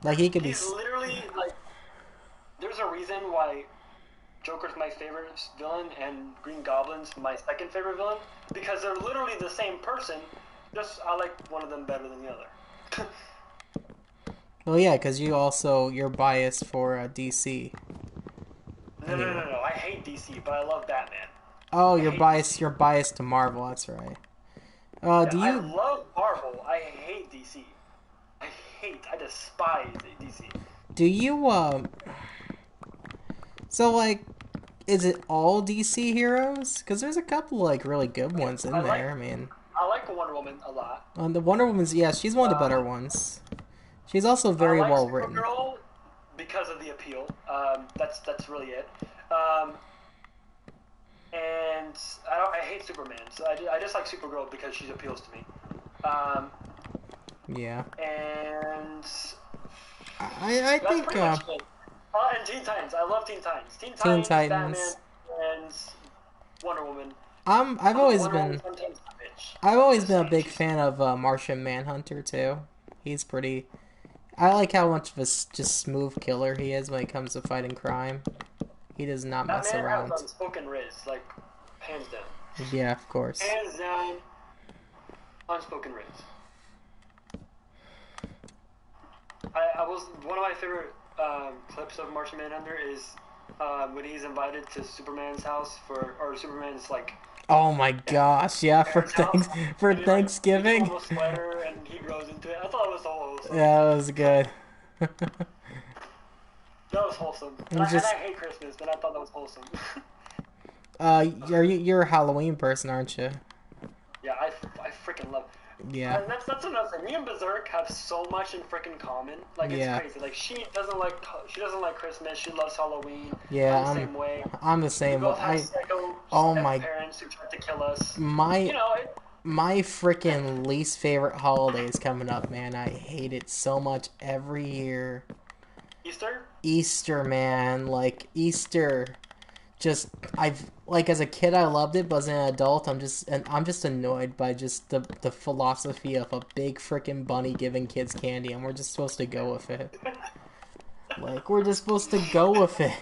Like he could be. He's literally like, there's a reason why Joker's my favorite villain and Green Goblin's my second favorite villain, because they're literally the same person. Just I like one of them better than the other. Well, yeah, because you're biased for DC. No. I hate DC, but I love Batman. Oh, you're biased to Marvel. That's right. Yeah, Do you? I love Marvel. I hate DC. I despise DC. Do you? So like, is it all DC heroes? Because there's a couple like really good ones in there. I mean, I like Wonder Woman a lot. The Wonder Woman's she's one of the better ones. She's also very well written. Supergirl because of the appeal. That's really it. And I hate Superman, so I just like Supergirl because she appeals to me. Yeah. And I think. Pretty much it. And Teen Titans. I love Teen Titans. Teen Titans, Batman, and Wonder Woman. I've always been a big fan of Martian Manhunter too. He's pretty. I like how much of a just smooth killer he is when it comes to fighting crime. He does not mess around. That man has unspoken riz, like hands down. Yeah, of course. Hands down, unspoken riz. I was one of my favorite clips of Martian Manhunter is when he's invited to Superman's house or Superman's like. Oh my gosh! Yeah, for Thanksgiving. He sweater and he grows into it. I thought it was so wholesome. Yeah, that was good. That was wholesome. And I hate Christmas, but I thought that was wholesome. You're a Halloween person, aren't you? Yeah, I freaking love. Yeah. And that's another thing. Me and Berserk have so much in freaking common. Like it's crazy. Like she doesn't like Christmas. She loves Halloween. Yeah, I'm the same way. I'm the same way. We both have psycho parents who tried to kill us. My freaking least favorite holiday is coming up, man. I hate it so much every year. Easter, man. Like Easter. As a kid I loved it, but as an adult I'm just annoyed by just the philosophy of a big freaking bunny giving kids candy, and we're just supposed to go with it. Like we're just supposed to go with it.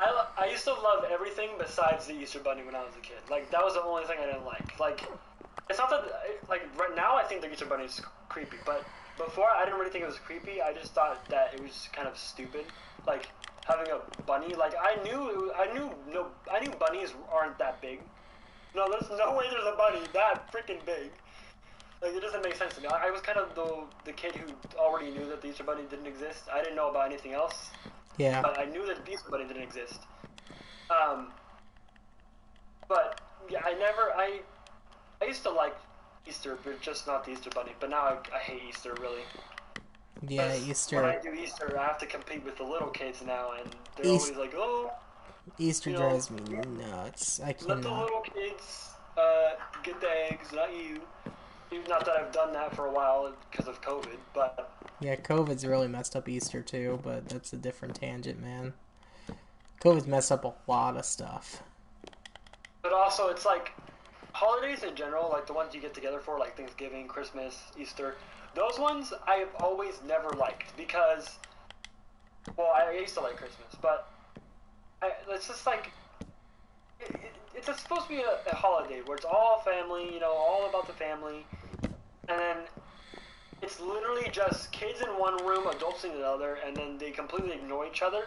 I used to love everything besides the Easter bunny when I was a kid. Like that was the only thing I didn't like. Like it's not that like right now I think the Easter bunny is creepy, but before I didn't really think it was creepy. I just thought that it was kind of stupid. Like having a bunny, like I knew bunnies aren't that big. No, there's no way there's a bunny that freaking big. Like it doesn't make sense to me. I was kind of the kid who already knew that the Easter bunny didn't exist. I didn't know about anything else. Yeah. But I knew that the Easter bunny didn't exist. But yeah, I used to like Easter, but just not the Easter bunny. But now I hate Easter really. Yeah, Easter. When I do Easter, I have to compete with the little kids now, and they're always like, "Oh." Easter drives me nuts. I cannot. Let the little kids get the eggs, not you. Not that I've done that for a while because of COVID, but. Yeah, COVID's really messed up Easter too, but that's a different tangent, man. COVID's messed up a lot of stuff. But also, it's like holidays in general, like the ones you get together for, like Thanksgiving, Christmas, Easter. Those ones I've always never liked because, well, I used to like Christmas, but it's just like, it's supposed to be a holiday where it's all family, you know, all about the family, and then it's literally just kids in one room, adults in another, and then they completely ignore each other,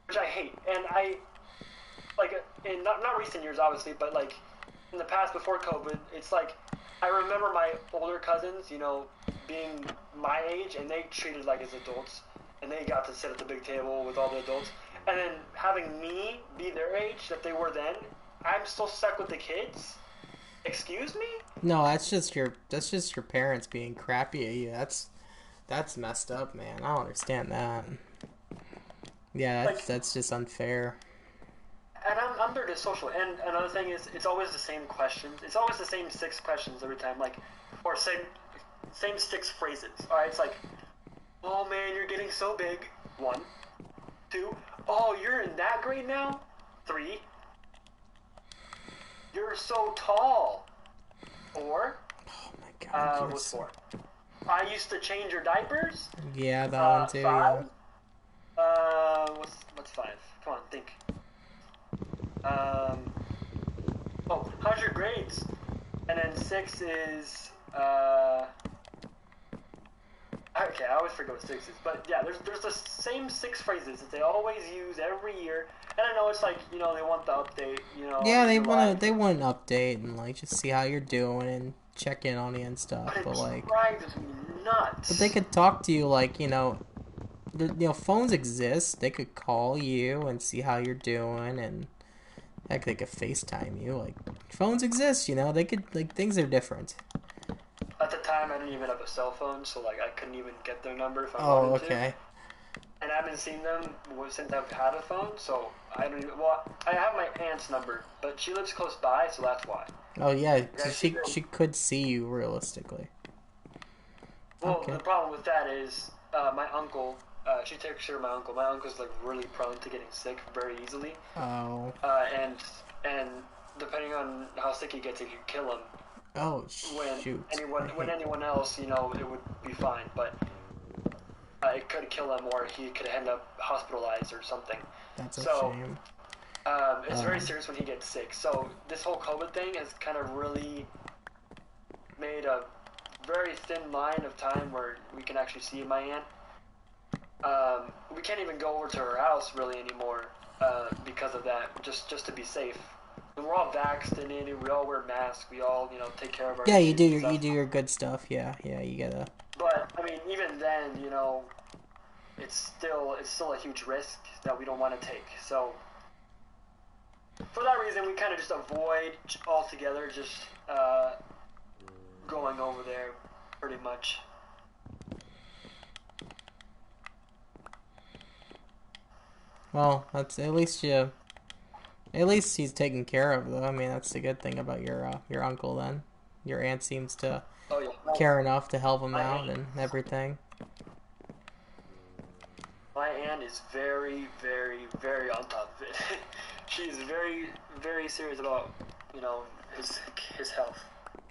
which I hate. And like, in not recent years, obviously, but like in the past before COVID, it's like I remember my older cousins, being my age, and they treated like as adults, and they got to sit at the big table with all the adults. And then having me be their age that they were then, I'm still stuck with the kids. Excuse me? No, that's just your parents being crappy at you. That's messed up, man. I don't understand that. Yeah, Like, that's just unfair. and I'm there to social. And another thing is, it's always the same questions. It's always the same six questions every time. Like, or same six phrases. All right, it's like, oh man, you're getting so big. One, two. Oh, you're in that grade now. Three. You're so tall. Four. Oh my God, What's four? I used to change your diapers. yeah, that one too. Five. Yeah. What's five? Come on, think. Oh, how's your grades? And then six is, okay, I always forget what six is. But yeah, there's the same six phrases that they always use every year. And I know it's like, they want the update, Yeah, they your wanna life. they want an update and like just see how you're doing and check in on you and stuff. But But it like, drives me but they nuts. could talk to you like phones exist. They could call you and see how you're doing and heck, they could FaceTime you. Like phones exist. They could like things are different. At the time, I didn't even have a cell phone, so like I couldn't even get their number if I Oh, wanted to. okay. And I haven't seen them since I've had a phone, so I don't even. Well, I have my aunt's number, but she lives close by, so that's why. Oh yeah, Like, I see she them. could see you realistically. Well, the Okay. problem with that is my uncle. She takes care of my uncle. My uncle's like really prone to getting sick very easily, Oh. and depending on how sick he gets, it could kill him. Oh When shoot. I when hate. anyone else, it would be fine, but it could kill him, or he could end up hospitalized or something. That's a So shame. it's very Um. serious when he gets sick. So this whole COVID thing has kind of really made a very thin line of time where we can actually see my aunt. We can't even go over to her house really anymore because of that, just to be safe. And we're all vaccinated. We all wear masks. We all take care of our Yeah, kids and you stuff. do your good stuff. Yeah, yeah, you gotta. But I mean, even then, it's still a huge risk that we don't want to take. So for that reason, we kind of just avoid altogether just going over there, pretty much. Well, that's at least you. At least he's taken care of, though. I mean, that's the good thing about your uncle. Then your aunt seems to Oh yeah, care enough to help him my out aunt, and everything. my aunt is very, very, very on top of it. She's very, very serious about you know his his health,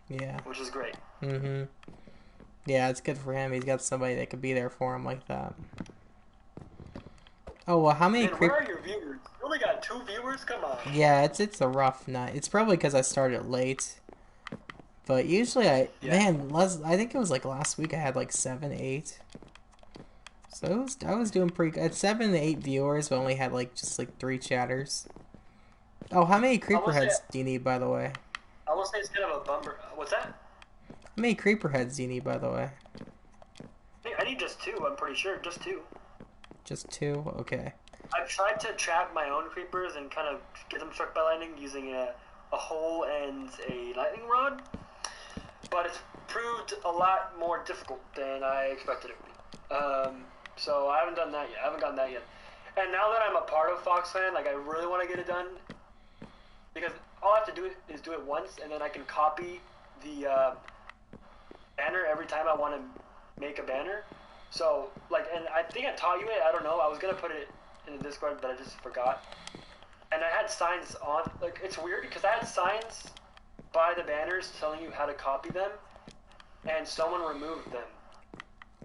Yeah. which is great. Mm-hmm. Yeah, it's good for him. He's got somebody that could be there for him like that. Oh well, how many Man, where creep? are your viewers? You only got two viewers? Come on. Yeah, it's a rough night. It's probably because I started late. But usually Yeah. I think it was like last week I had like 7, 8. So I was doing pretty good. I had 7 to 8 viewers, but only had like just like 3 chatters. Oh, how many I creeper will say heads do you need, by the way? I will say it's kind of a bummer. What's that? How many creeper heads do you need, by the way? I need just two. I'm pretty sure just two. Just 2? Okay. I've tried to trap my own creepers and kind of get them struck by lightning using a hole and a lightning rod, but it's proved a lot more difficult than I expected it would be. So I haven't done that yet. I haven't gotten that yet. And now that I'm a part of Foxland, like I really want to get it done because all I have to do is do it once, and then I can copy the banner every time I want to make a banner. So like, and I think I taught you it. I don't know. I was gonna put it in the Discord, but I just forgot. And I had signs on. Like it's weird because I had signs by the banners telling you how to copy them, and someone removed them.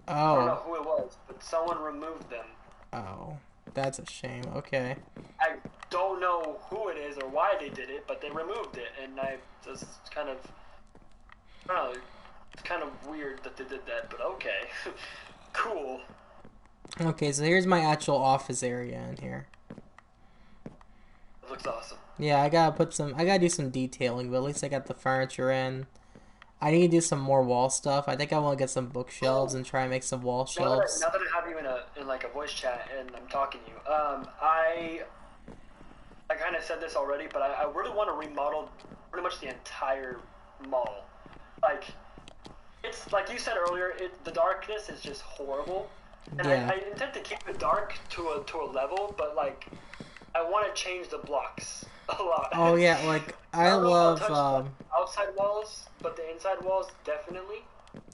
I don't know Oh. who it was, but someone removed them. Oh. That's a shame. Okay. I don't know who it is or why they did it, but they removed it, and I just kind of, I don't know, it's kind of weird that they did that, but okay, cool. Okay, so here's my actual office area in here. It looks awesome. Yeah, I gotta do some detailing, but at least I got the furniture in. I need to do some more wall stuff. I think I want to get some bookshelves Oh, and try and make some wall now that shelves. I have you in like a voice chat and I'm talking to you, I kind of said this already, but I really want to remodel pretty much the entire mall. Like it's like you said earlier, the darkness is just horrible, and Yeah. I intend to keep it dark to a level, but like I want to change the blocks a lot. Oh yeah, like I I don't know if I'll love touch the outside walls, but the inside walls definitely.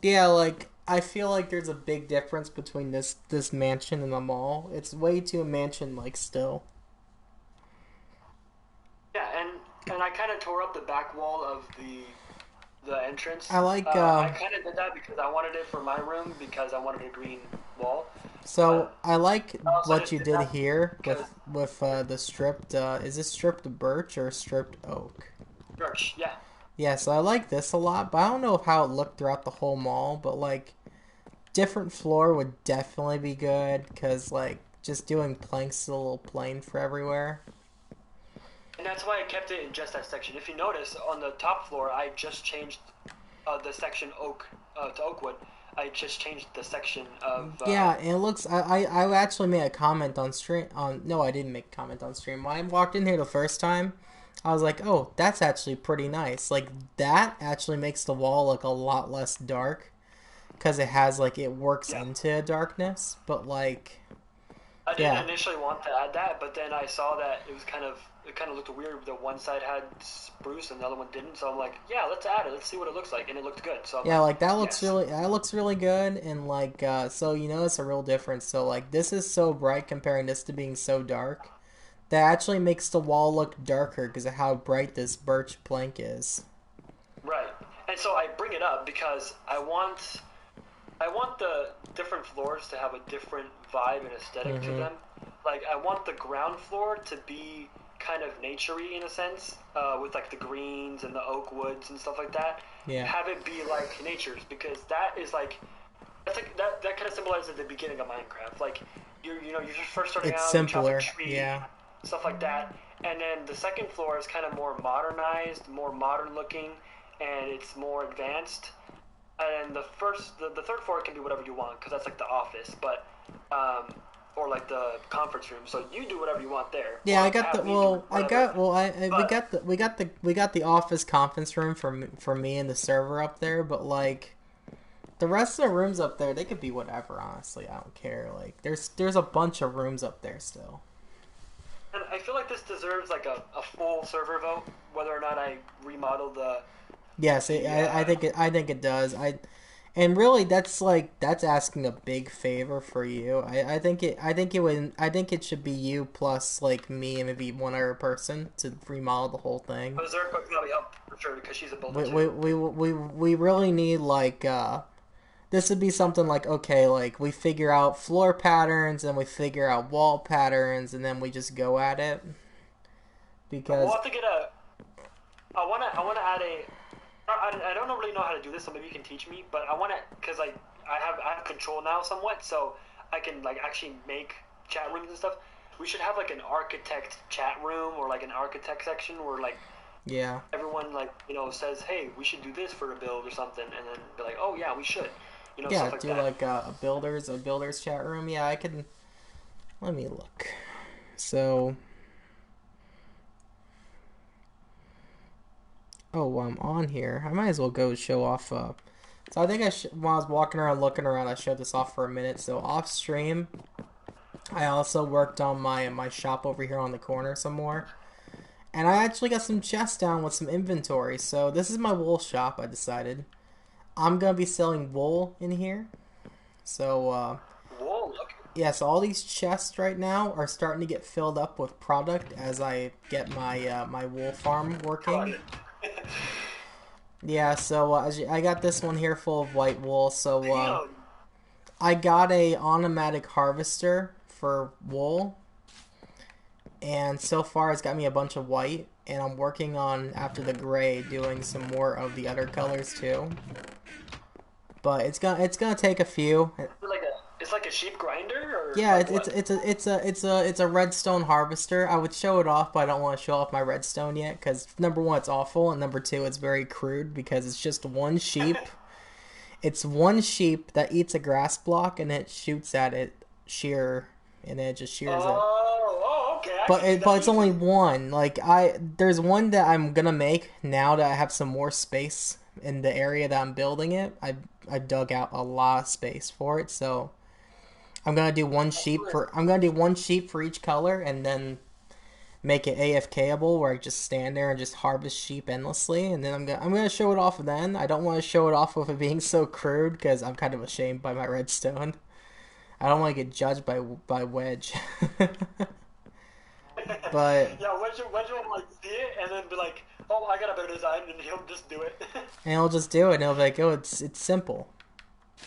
yeah, like I feel like there's a big difference between this mansion and the mall. It's way too mansion like still. Yeah, and I kind of tore up the back wall of the entrance. I like I kind of did that because I wanted it for my room because I wanted a green wall. so But I like I also what just you did did that here because with the stripped is this stripped birch or stripped oak? Birch, yeah. Yeah, so I like this a lot, but I don't know how it looked throughout the whole mall, but like different floor would definitely be good because like just doing planks is a little plain for everywhere. And that's why I kept it in just that section. If you notice, on the top floor, I just changed the section oak to oakwood. I just changed the section of. Yeah, and it looks. I actually made a comment on stream. On no, I didn't make a comment on stream. When I walked in here the first time, I was like, "Oh, that's actually pretty nice." Like that actually makes the wall look a lot less dark because it has like it works Yeah, into darkness. But like, I didn't yeah, initially want to add that, but then I saw that it kind of looked weird. The one side had spruce and the other one didn't, so I'm like, yeah, let's add it. Let's see what it looks like, and it looked good. So I'm yeah, like, like yes, that looks really good, and like so you notice a real difference. So like this is so bright comparing this to being so dark. That actually makes the wall look darker because of how bright this birch plank is. right. And so I bring it up because I want the different floors to have a different vibe and aesthetic to Mm-hmm. them. Like I want the ground floor to be kind of naturey in a sense, with like the greens and the oak woods and stuff like that. Yeah. Have it be like nature's because that is like that's like that kind of symbolizes the beginning of Minecraft. Like you're just first starting It's out, you chop a simpler. tree, Yeah. stuff like that, and then the second floor is kind of more modernized, more modern looking, and it's more advanced and the third floor can be whatever you want because that's like the office, but or like the conference room. So you do whatever you want there, Yeah, I or got the have me do well. I whatever. got well. But We got the office conference room for me and the server up there. But like the rest of the rooms up there, they could be whatever. Honestly, I don't care. Like there's a bunch of rooms up there still. and I feel like this deserves like a full server vote, whether or not I remodel Yes, the I think it does. And really that's like that's asking a big favor for you. I think it should be you plus like me and maybe one other person to remodel the whole thing. Berserk would probably help for sure because she's a builder We too. we really need like this would be something like okay, like we figure out floor patterns and we figure out wall patterns and then we just go at it We'll because have to get a. I wanna add a. I don't really know how to do this, so maybe you can teach me. But I want to, because like I have control now somewhat, so I can like actually make chat rooms and stuff. We should have like an architect chat room or like an architect section where like yeah. everyone like says, hey, we should do this for a build or something, and then be like, oh yeah, we should, Yeah, stuff like do that. like a builders chat room. Yeah, I can. Let me look. So, oh, while I'm on here, I might as well go show off. So I think while I was walking around looking around, I showed this off for a minute. So off stream, I also worked on my shop over here on the corner some more, and I actually got some chests down with some inventory. So this is my wool shop. I decided I'm gonna be selling wool in here. So Whoa, look. yeah, so all these chests right now are starting to get filled up with product as I get my wool farm Got working. it. Yeah, so I got this one here full of white wool. So Damn. I got a automatic harvester for wool, and so far it's got me a bunch of white. And I'm working on after the gray, doing some more of the other colors too. But it's gonna take a few. Is It's like a sheep grinder, or Yeah, like what? it's a redstone harvester. I would show it off, but I don't want to show off my redstone yet because number one, it's awful, and number two, it's very crude because it's just one sheep. It's one sheep that eats a grass block and it shoots at it shear, and it just shears it. Okay, I But can do that it's only easy. one. There's one that I'm gonna make now that I have some more space in the area that I'm building it. I dug out a lot of space for it, so I'm gonna do one sheep for each color, and then make it AFKable where I just stand there and just harvest sheep endlessly, and then I'm gonna show it off then. I don't want to show it off with it being so crude because I'm kind of ashamed by my redstone. I don't want to get judged by Wedge. But Wedge will like see it and then be like, "Oh, I got a better design," and he'll just do it. and he'll just do it, and he'll be like, "Oh, it's simple.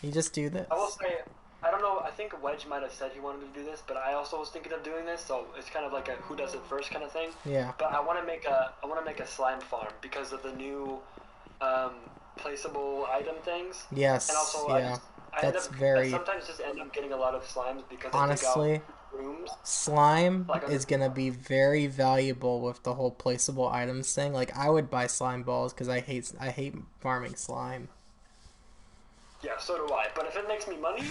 You just do I will this." say, I don't know. I think Wedge might have said he wanted to do this, but I also was thinking of doing this. So it's kind of like a who does it first kind of thing. Yeah. But I want to make a slime farm because of the new um, placeable item things. And Yes. also, Yeah. That's I very sometimes just end up getting a lot of slimes because I dig out honestly. rooms. Slime Like, is gonna be very valuable with the whole placeable items thing. Like I would buy slime balls because I hate farming slime. yeah, so do I. But if it makes me money,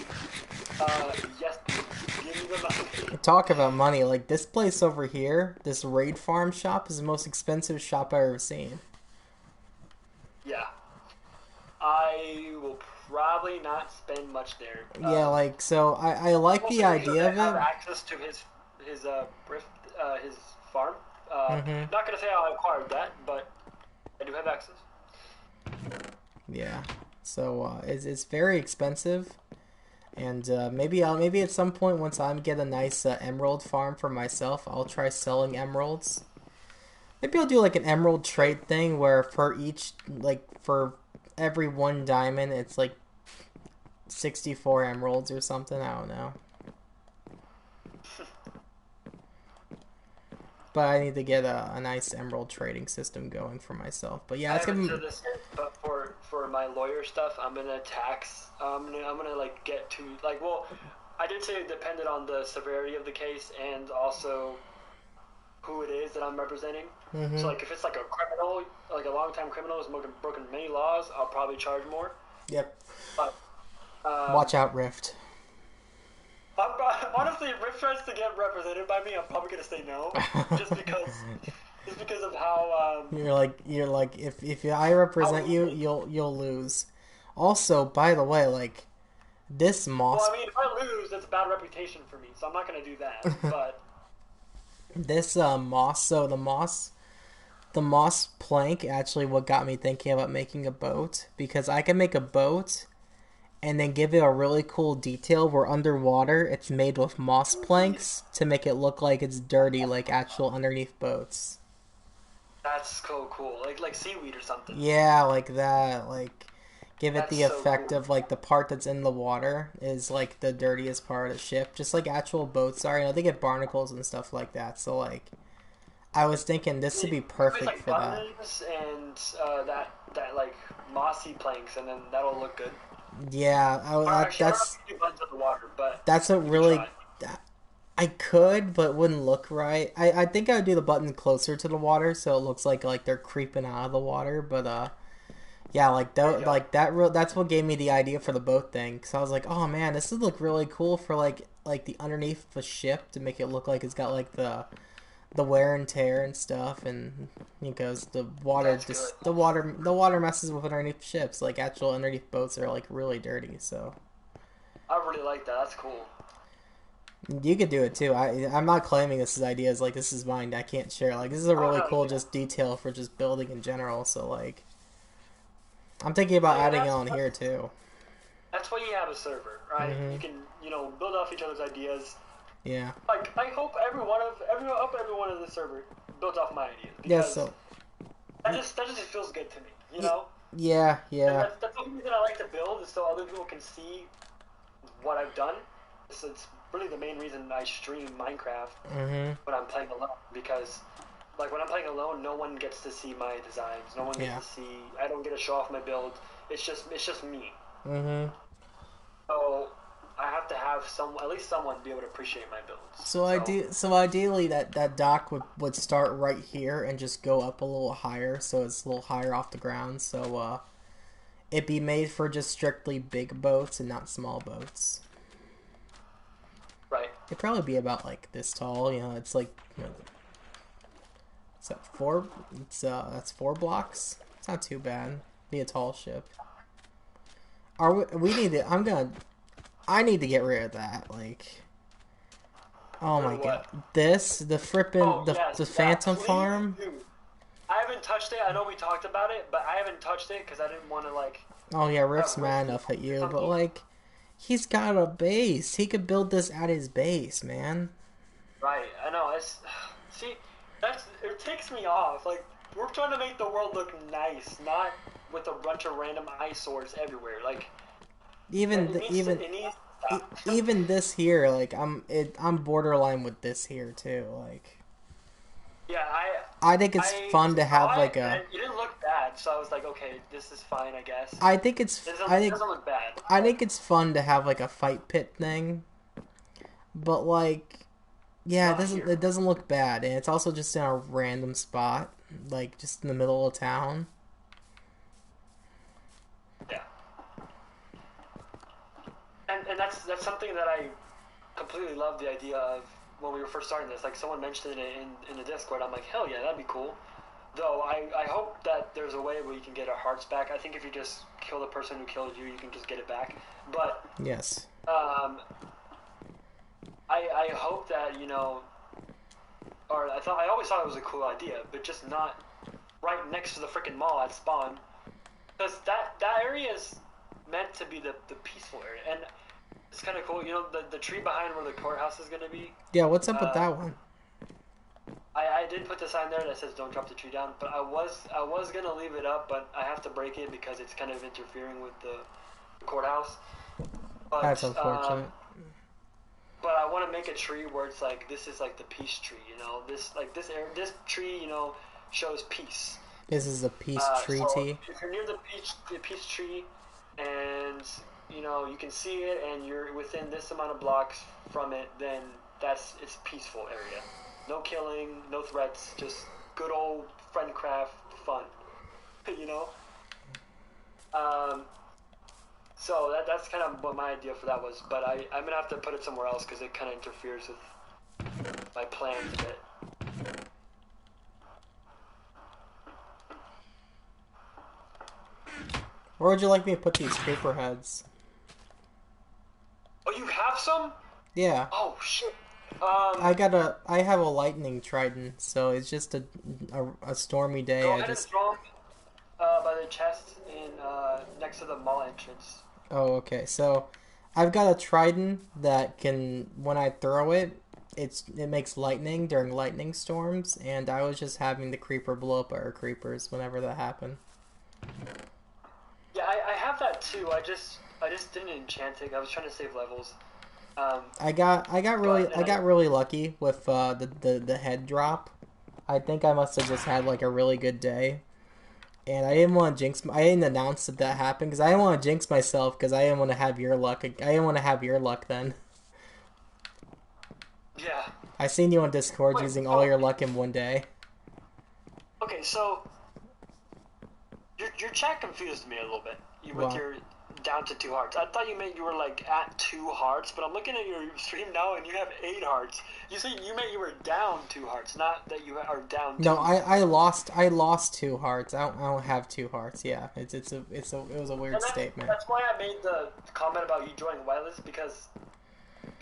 yes, please. Give me the money. Talk about money. Like this place over here, this raid farm shop is the most expensive shop I've ever seen. Yeah, I will probably not spend much there. Yeah, like so I like the Mostly because idea I of have it. access to his rift his farm. Hmm. Not gonna say how I acquired that, but I do have access. Yeah. So it's very expensive, and maybe at some point once I get a nice emerald farm for myself, I'll try selling emeralds. Maybe I'll do like an emerald trade thing where for every one diamond, it's like 64 emeralds or something. I don't know. But I need to get a nice emerald trading system going for myself. But yeah, I it's haven't gonna said be, this yet, but for my lawyer stuff, I'm gonna tax. I'm gonna like get to like well, I did say it depended on the severity of the case and also who it is that I'm representing. So hmm. like if it's like a criminal, like a long-time criminal who's broken many laws, I'll probably charge more. Yep. But um, Watch out, Rift. honestly, if Riff tries to get represented by me, I'm probably gonna say no, just because just because of You're like if I represent how you, you'll lose. Also, by the way, like this well, moss I mean, if I lose, it's a bad reputation for me, so I'm not gonna do that. But this moss so the moss plank actually what got me thinking about making a boat because I can make a boat and then give it a really cool detail where underwater it's made with moss planks to make it look like it's dirty like actual underneath boats. that's so cool, like seaweed or something. Yeah, like that. Like give it That's the so effect cool. of like the part that's in the water is like the dirtiest part of the ship, just like actual boats are. You know, they get barnacles and stuff like that. So like I was thinking this would be You can place perfect like for that. buttons and that like mossy planks, and then that'll look good. Yeah, Or actually, I don't know if you can do buttons in the water, but that's a you can really try. I could, but it wouldn't look right. I think I would do the button closer to the water so it looks like they're creeping out of the water. But yeah, There you go. that's what gave me the idea for the boat thing. Cause I was like, oh man, this would look really cool for like the underneath the ship to make it look like it's got like the wear and tear and stuff, and because That's good. the water messes with underneath ships. Like actual underneath boats are like really dirty. So I really like that. That's cool. you could do it too. I'm not claiming this is ideas like this is mine. I can't share. Like this is a Oh really no, cool yeah. just detail for just building in general. So like I'm thinking about Yeah, adding it on here too. that's why you have a server, right? You Hmm. can build off each other's ideas. Yeah. Like I hope every one of the server builds off my ideas Yeah. because So that just feels good to me, you y- know. yeah, And yeah. that's the only reason I like to build is so other people can see what I've done. So it's really the main reason I stream Minecraft Hmm. when I'm playing alone because like when I'm playing alone, no one gets to see my designs. No one gets Yeah. to see. I don't get to show off my build. It's just me. Hmm. So I have to have have at least someone be able to appreciate my builds. So ideally that dock would start right here and just go up a little higher, so it's a little higher off the ground. So it'd be made for just strictly big boats and not small boats. Right. It'd probably be about like this tall. It's like it's at four. That's 4 blocks. It's not too bad. Be a tall ship. We need to. I need to get rid of that. Like, oh my god, the frippin' the Phantom please, Farm. Dude. I haven't touched it. I know we talked about it, but I haven't touched it because I didn't want to like. Oh yeah, Rift's mad enough at you, but like, he's got a base. He could build this at his base, man. Right, I know. It takes me off. Like, we're trying to make the world look nice, not with a bunch of random eyesores everywhere. Like, even this here, like I'm borderline with this here too. Like, yeah, I think it's fun to have like a. You didn't look bad, so I was like, okay, this is fine, I guess. I think it doesn't look bad. I think it's fun to have like a fight pit thing, but like, yeah, it doesn't look bad, and it's also just in a random spot, like just in the middle of town. Yeah. And that's something that I completely love the idea of when we were first starting this. Like, someone mentioned it in the Discord. I'm like, hell yeah, that'd be cool. Though I hope that there's a way where you can get our hearts back. I think if you just kill the person who killed you, you can just get it back. But yes, I hope that, or I always thought it was a cool idea, but just not right next to the freaking mall at spawn, because that area is meant to be the peaceful area, and it's kind of cool. The tree behind where the courthouse is gonna be. Yeah, what's up with that one? I did put the sign there that says don't drop the tree down, but I was gonna leave it up, but I have to break it because it's kind of interfering with the courthouse. But, that's unfortunate. But I want to make a tree where it's like, this is like the peace tree, this tree, shows peace. This is a peace tree. If you're near the peace tree, and you can see it, and you're within this amount of blocks from it, then it's a peaceful area. No killing, no threats, just good old Friendcraft fun, So that's kind of what my idea for that was, but I'm gonna have to put it somewhere else because it kind of interferes with my plans a bit. Where would you like me to put these creeper heads? Oh, you have some? Yeah. Oh shit. I have a lightning trident, so it's just a stormy day. Go ahead and throw them by the chest next to the mall entrance. Oh, okay. So, I've got a trident that can, when I throw it, it makes lightning during lightning storms, and I was just having the creeper blow up our creepers whenever that happened. Yeah, I have that too. I just didn't enchant it. I was trying to save levels. I got really lucky with the head drop. I think I must have just had like a really good day. And I didn't want to jinx. I didn't announce that happened because I didn't want to jinx myself because I didn't want to have your luck. I didn't want to have your luck then. Yeah. I seen you on Discord using all your luck in one day. Okay, so your chat confused me a little bit. With your down to 2 hearts. I thought you were like at 2 hearts, but I'm looking at your stream now and you have 8 hearts. You meant you were down 2 hearts, not that you are down 2. No, I lost 2 hearts. I don't have 2 hearts. Yeah, it was a weird statement. That's why I made the comment about you joining whitelist because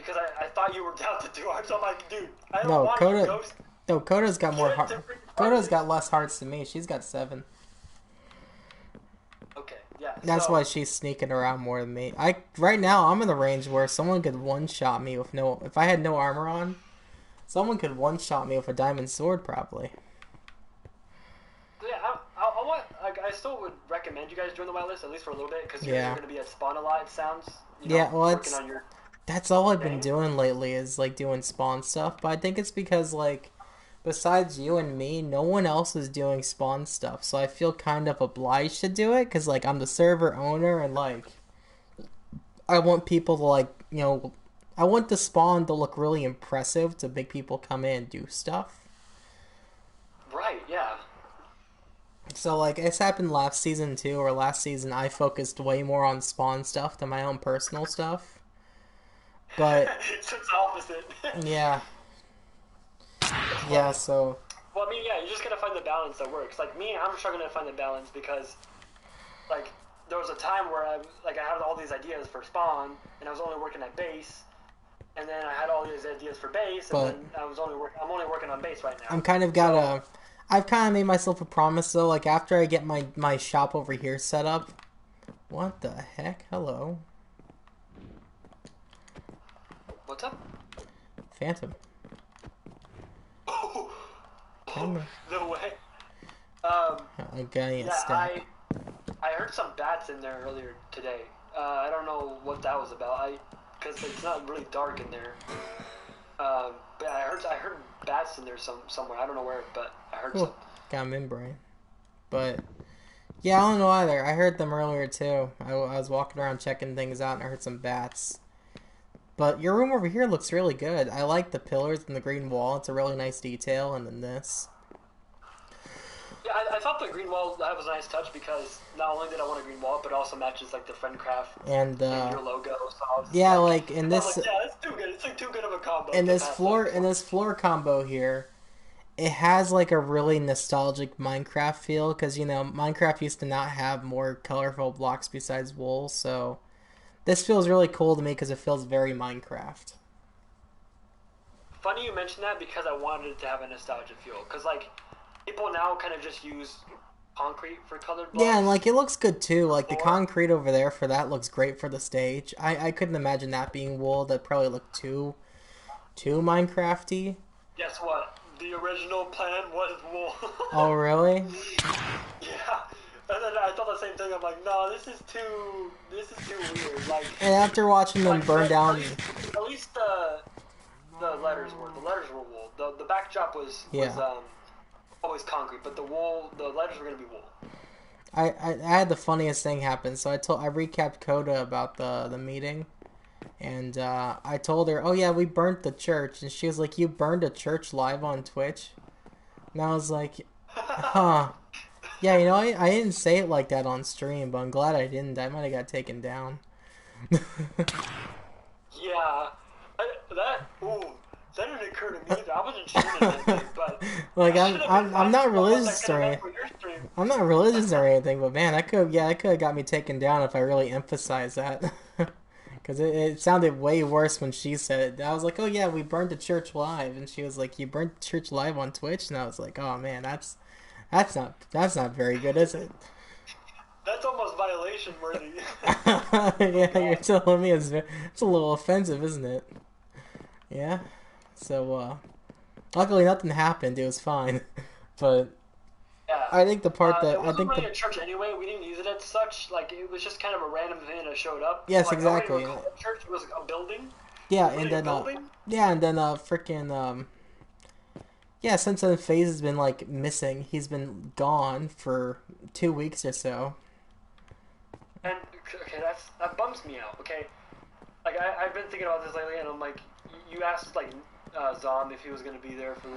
I thought you were down to 2 hearts. I'm like, dude, I don't want you ghost. No, Coda's got more hearts. Coda's got less hearts than me. She's got 7. Okay, yeah. That's why she's sneaking around more than me. Right now I'm in the range where someone could one-shot me with if I had no armor on, someone could one-shot me with a diamond sword probably. Yeah, I still would recommend you guys join the whitelist at least for a little bit because you're going to be at spawn a lot. It sounds. That's all I've been doing lately is like doing spawn stuff. But I think it's because like, besides you and me, no one else is doing spawn stuff. So I feel kind of obliged to do it because like I'm the server owner and like I want people to like I want the spawn to look really impressive to make people come in and do stuff. Right, yeah. So, like, it's happened last season, too, or last season I focused way more on spawn stuff than my own personal stuff. But, So it's opposite. yeah. That's Yeah, funny. so... Well, I mean, yeah, you just gotta find the balance that works. Like me, I'm struggling to find the balance because, like, there was a time where I had all these ideas for spawn, and I was only working at base, and then I had all these ideas for base, and But then I'm only working on base right now. I'm kind of got a... I've kind of made myself a promise, though. Like, after I get my shop over here set up... What the heck? Hello. What's up? Phantom. Oh, Camera. no way. Okay, Yeah, stack. I heard some bats in there earlier today. I don't know what that was about. Because it's not really dark in there. But I heard bats in there somewhere. I don't know where, but I heard some. Got membrane. But, yeah, I don't know either. I heard them earlier, too. I was walking around checking things out, and I heard some bats. But your room over here looks really good. I like the pillars and the green wall. It's a really nice detail. And then this. Yeah, I thought the green wall that was a nice touch because not only did I want a green wall, but it also matches like the Friendcraft And, your logo. So yeah, like, in this... yeah, it's too good. It's like too good of a combo. In to this pass floor, up. in this floor combo here, it has like a really nostalgic Minecraft feel because you know Minecraft used to not have more colorful blocks besides wool, so this feels really cool to me because it feels very Minecraft. Funny you mentioned that because I wanted it to have a nostalgia feel. Because like people now kind of just use concrete for colored blocks. Yeah, and like it looks good too. Like the Or concrete over there for that looks great for the stage. I couldn't imagine that being wool. That probably looked too Minecrafty. guess what? The original plan was wool. Oh really? Yeah. And then I thought the same thing. I'm like, no, this is too weird. Like, And after watching them burn down, at least the letters were wool. The backdrop was yeah. always concrete, but the letters were gonna be wool. I had the funniest thing happen. So I recapped Coda about the meeting, and I told her, "Oh yeah, we burnt the church," and she was like, "You burned a church live on Twitch?" And I was like, "Huh." Yeah, you know, I didn't say it like that on stream, but I'm glad I didn't. I might have got taken down. Yeah, that didn't occur to me either. I wasn't streaming anything, but Like that should have been I'm my not fault. That religious could or have been anything. for your stream. I'm not religious or anything, but man, that could have got me taken down if I really emphasized that. Because it sounded way worse when she said it. I was like, oh yeah, we burned the church live, and she was like, you burnt the church live on Twitch, and I was like, oh man, that's not very good, is it? That's almost violation worthy. Yeah, you're telling me it's a little offensive, isn't it? Yeah. So luckily nothing happened. It was fine. But Yeah. I think the part that It I wasn't think really the a church anyway. We didn't use it as such. Like it was just kind of a random thing that showed up. yes, Like I exactly. wouldn't even call it a church. It was a building. Yeah, Really and a then building. freaking yeah, since then FaZe has been like missing. He's been gone for 2 weeks or so. And okay, that bums me out. Okay, like I've been thinking about this lately, and I'm like, you asked like Zom if he was gonna be there for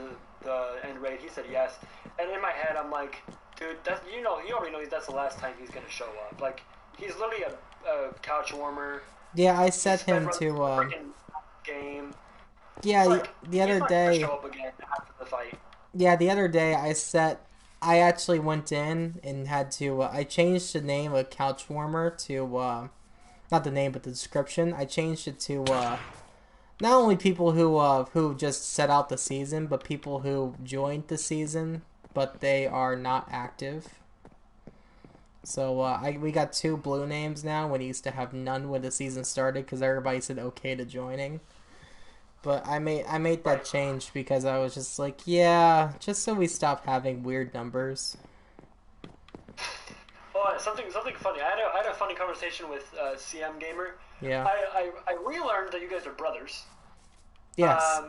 the end raid. He said yes, and in my head I'm like, dude, you already know that's the last time he's gonna show up. Like he's literally a couch warmer. Yeah, I set He's been him running to the freaking game. yeah, Like the he's other not gonna day. show up again after the fight. Yeah, the other day I actually went in and had to I changed the name of couch warmer to not the name but the description. I changed it to not only people who just set out the season, but people who joined the season but they are not active. So we got 2 blue names now when he used to have none when the season started because everybody said okay to joining. But I made that change because I was just like, yeah, just so we stop having weird numbers. Oh, something funny. I had a funny conversation with CM Gamer. Yeah. I relearned that you guys are brothers. Yes.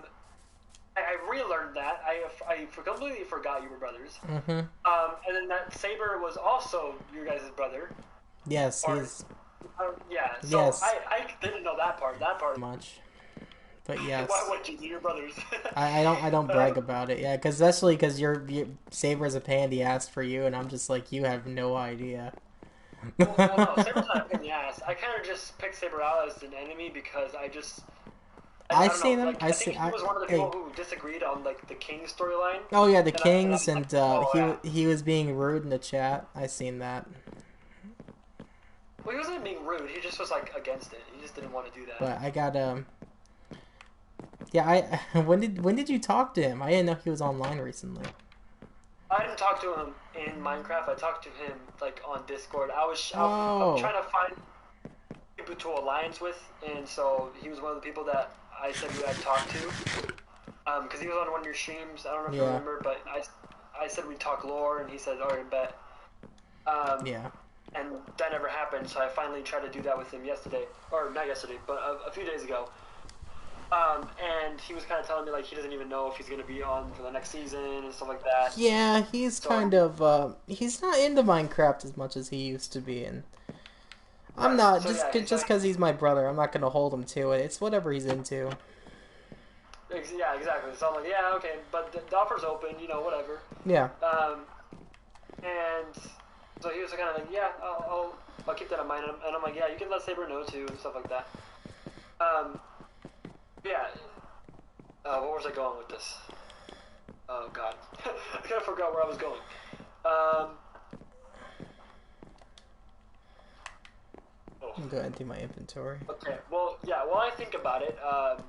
I relearned that. I completely forgot you were brothers. Mm-hmm. And then that Saber was also your guys' brother. Yes, Or- he's Yeah. So Yes. I didn't know that part. That part. much. But Why yes, would you? Your brothers. I don't brag um, about it. Yeah, because especially because Saber's a pain. He asked for you, and I'm just like, you have no idea. well, no, Saber's not a pain in the ass. I kind of just picked Saber out as an enemy because I I don't know. seen him. Like, I think he was one of the people Hey. who disagreed on like the King storyline, Oh yeah, the and Kings, I'm like, and oh yeah. he was being rude in the chat. I seen that, Well, he wasn't being rude. He just was like against it. He just didn't want to do that. but I got Yeah, I when did you talk to him? I didn't know he was online recently. I didn't talk to him in Minecraft. I talked to him like on Discord. I'm Oh, trying to find people to alliance with, and so he was one of the people that I said I'd talk to. Because he was on one of your streams. I don't know if you yeah, remember, but I said we'd talk lore, and he said, "All right, bet." Um, yeah, and that never happened. So I finally tried to do that with him yesterday, or not yesterday, but a few days ago. And he was kind of telling me like he doesn't even know if he's gonna be on for the next season and stuff like that. yeah. He's So kind of he's not into Minecraft as much as he used to be, and I'm right. not So just yeah, he's just like, because he's my brother. I'm not gonna hold him to it. It's whatever he's into. yeah, exactly. So I'm like, yeah, okay, but the offer's open, whatever. Yeah, Um, and so he was kind of like, yeah, I'll keep that in mind. And I'm like, yeah, you can let Saber know too and stuff like that. Um, yeah. Where was I going with this? Oh God, I kind of forgot where I was going. Um, oh. I'm going through my inventory. Okay. Well, yeah. While I think about it, um,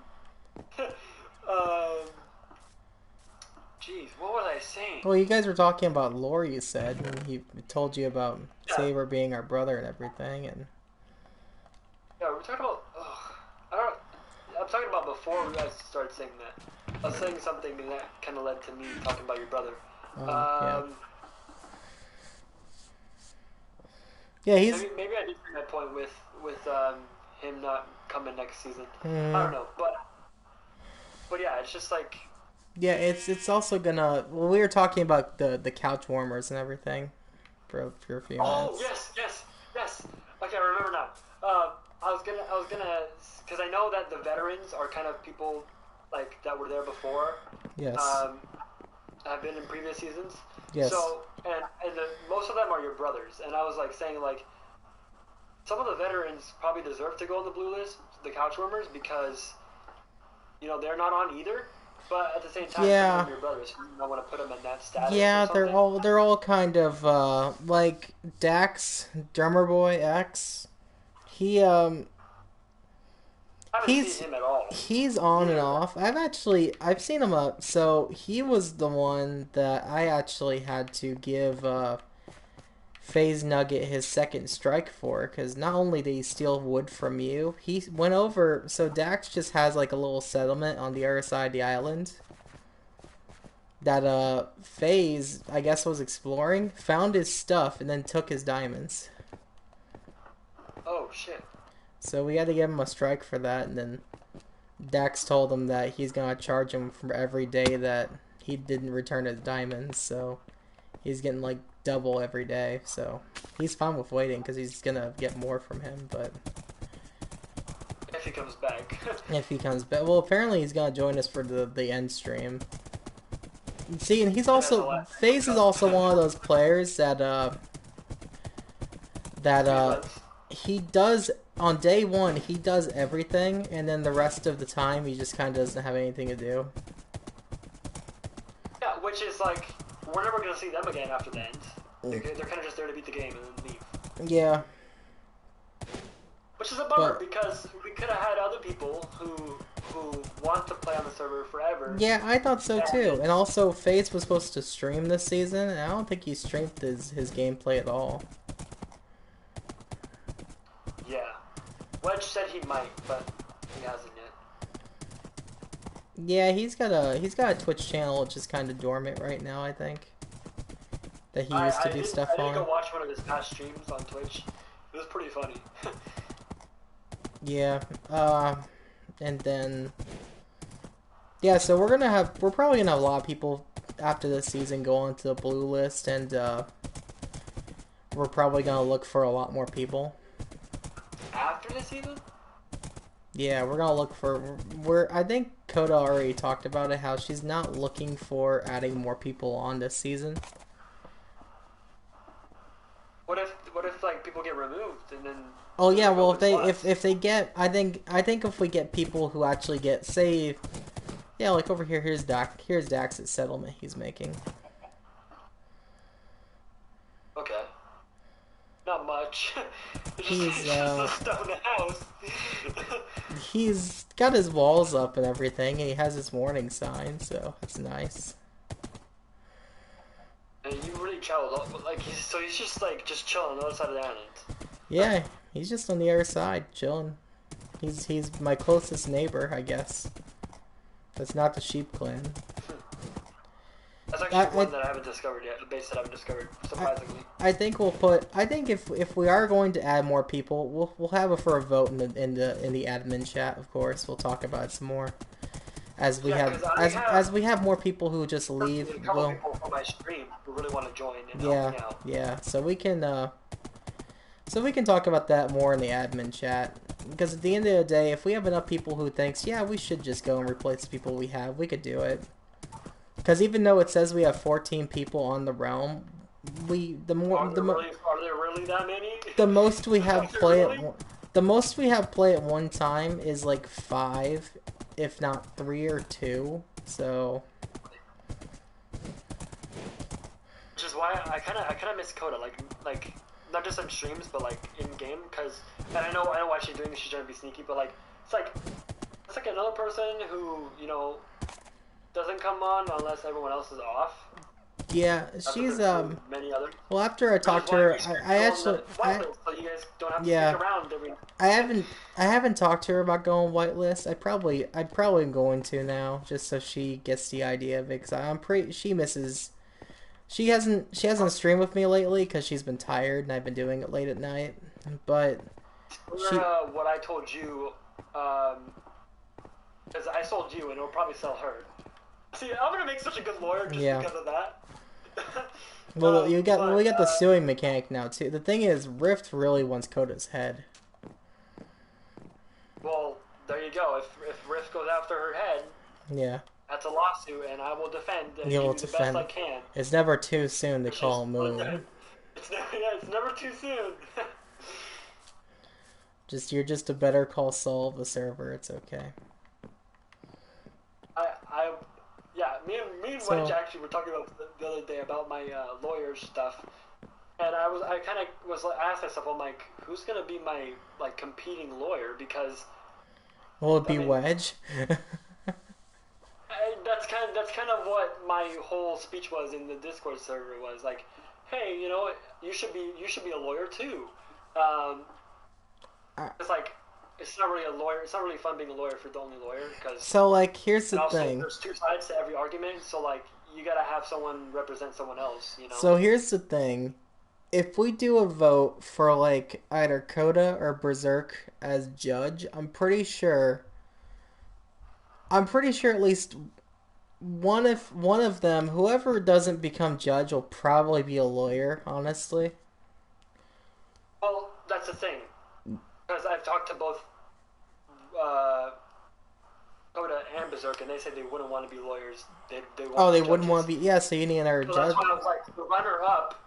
jeez, what was I saying? Well, you guys were talking about lore. You said, and he told you about Yeah, Saber being our brother and everything, and yeah. We're talking about. I don't. I'm talking about before we guys started saying that. I was saying something that kind of led to me talking about your brother. yeah, Um, yeah. He's maybe I did bring that point with him not coming next season. I mm, don't know, but yeah, it's just like. yeah. It's also gonna. Well, we were talking about the couch warmers and everything for a few Oh minutes. yes. Okay, I remember now. I was gonna, because I know that the veterans are kind of people like that were there before. Yes, Um, have been in previous seasons. yes, So and most of them are your brothers. And I was like saying like some of the veterans probably deserve to go on the blue list, the couchwarmers, because they're not on either. But at the same time, some of yeah, them are your brothers. So you don't want to put them in that status or yeah. They're something. all kind of like Dax, Drummer Boy X. He I haven't seen he's him at all. he's on and Neither of them. off. I've seen him up. So he was the one that I actually had to give FaZe Nugget his second strike for, because not only did he steal wood from you, he went over. So Dax just has like a little settlement on the other side of the island that FaZe, I guess, was exploring, found his stuff, and then took his diamonds. Oh shit. So we had to give him a strike for that, and then Dax told him that he's gonna charge him for every day that he didn't return his diamonds, so he's getting like double every day. So he's fine with waiting because he's gonna get more from him. But If he comes back. if he comes back, well, apparently he's gonna join us for the end stream. See, and he's That's the also last thing FaZe is also one of those players that that Relents. he does on day one he does everything, and then the rest of the time he just kind of doesn't have anything to do. Yeah, which is like we're never gonna see them again after the end. They're kind of just there to beat the game and then leave. Yeah, Which is a bummer but because we could have had other people who want to play on the server forever. yeah, I thought so too. And And also, FaZe was supposed to stream this season, and I don't think he streamed his gameplay at all. yeah, Wedge said he might, but he hasn't yet. Yeah, he's got a Twitch channel which is kind of dormant right now. I think that he used to do stuff I did go on. watch one of his past streams on Twitch. It was pretty funny. Yeah, and then yeah, so we're probably gonna have a lot of people after this season go onto the blue list, and we're probably gonna look for a lot more people. After the season? Yeah, we're gonna look for. I think Coda already talked about it. How she's not looking for adding more people on this season. What if like people get removed and then Oh there's yeah, like well open spots? if they get, I think if we get people who actually get saved, yeah, like over here, here's Dax's settlement he's making. Okay. Not much. He's It's just a stone house. he's got his walls up and everything, and he has his warning sign, so that's nice. And you really traveled up, like he's just like just chilling on the other side of the island. Yeah, he's just on the other side, chilling. He's my closest neighbor, I guess. That's not the Sheep Clan. That's I, actually I one that I haven't discovered yet. The base that I haven't discovered, surprisingly. I think we'll put. I think if we are going to add more people, we'll have it for a vote in the admin chat. Of course, we'll talk about it some more as we Yeah, have because I have as we have more people who just leave. a couple Well, people from my stream who really want to join and yeah, help me out. yeah. So we can talk about that more in the admin chat. Because at the end of the day, if we have enough people who thinks, yeah, we should just go and replace the people we have, we could do it. Because even though it says we have 14 people on the realm, Are there really that many? the most we have Are there play really? the most we have play at one time is like 5, if not 3 or 2. So Which is why I kind of miss Coda, like not just on streams, but like in game, because and I know why she's doing this. She's trying to be sneaky, but like it's like another person who doesn't come on unless everyone else is off. yeah, After she's there's many others. well, after I Which is talked to why her, we should I go on actually the whitelist, so you guys don't have to yeah, stick around every. I haven't talked to her about going whitelist. I probably am going to now, just so she gets the idea of it. Because I'm pretty she misses. She hasn't streamed with me lately because she's been tired and I've been doing it late at night. But she What I told you, because I sold you, and it'll probably sell her. See, I'm gonna make such a good lawyer just yeah. because of that. Well, we got the But suing mechanic now too. The thing is, Rift really wants Coda's head. well, there you go. If Riff goes after her head, Yeah, that's a lawsuit, and I will defend and you'll do the best defend. I can. It's never too soon to It's call a just move. it's never too soon. You're just a better call Saul of the server. It's okay. I yeah, me and So Wedge actually were talking about the other day about my lawyer stuff, and I kind of was like, I asked myself, I'm like, who's gonna be my like competing lawyer? Because will it I be mean, Wedge? that's kind of what my whole speech was in the Discord server was like, hey, you should be a lawyer too. Um, I- it's like it's not really a lawyer. It's not really fun being a lawyer if you're the only lawyer because So like, here's and the also thing. there's two sides to every argument. So like you gotta have someone represent someone else. So here's the thing. If we do a vote for like either Coda or Berserk as judge, I'm pretty sure at least one of them, whoever doesn't become judge, will probably be a lawyer. Honestly, Well, that's the thing because I've talked to both uh, Coda and Berserk, and they said they wouldn't want to be lawyers. They want oh, to they be wouldn't want judges. to be. Yeah, so you need another So that's judge. why I was like, the runner up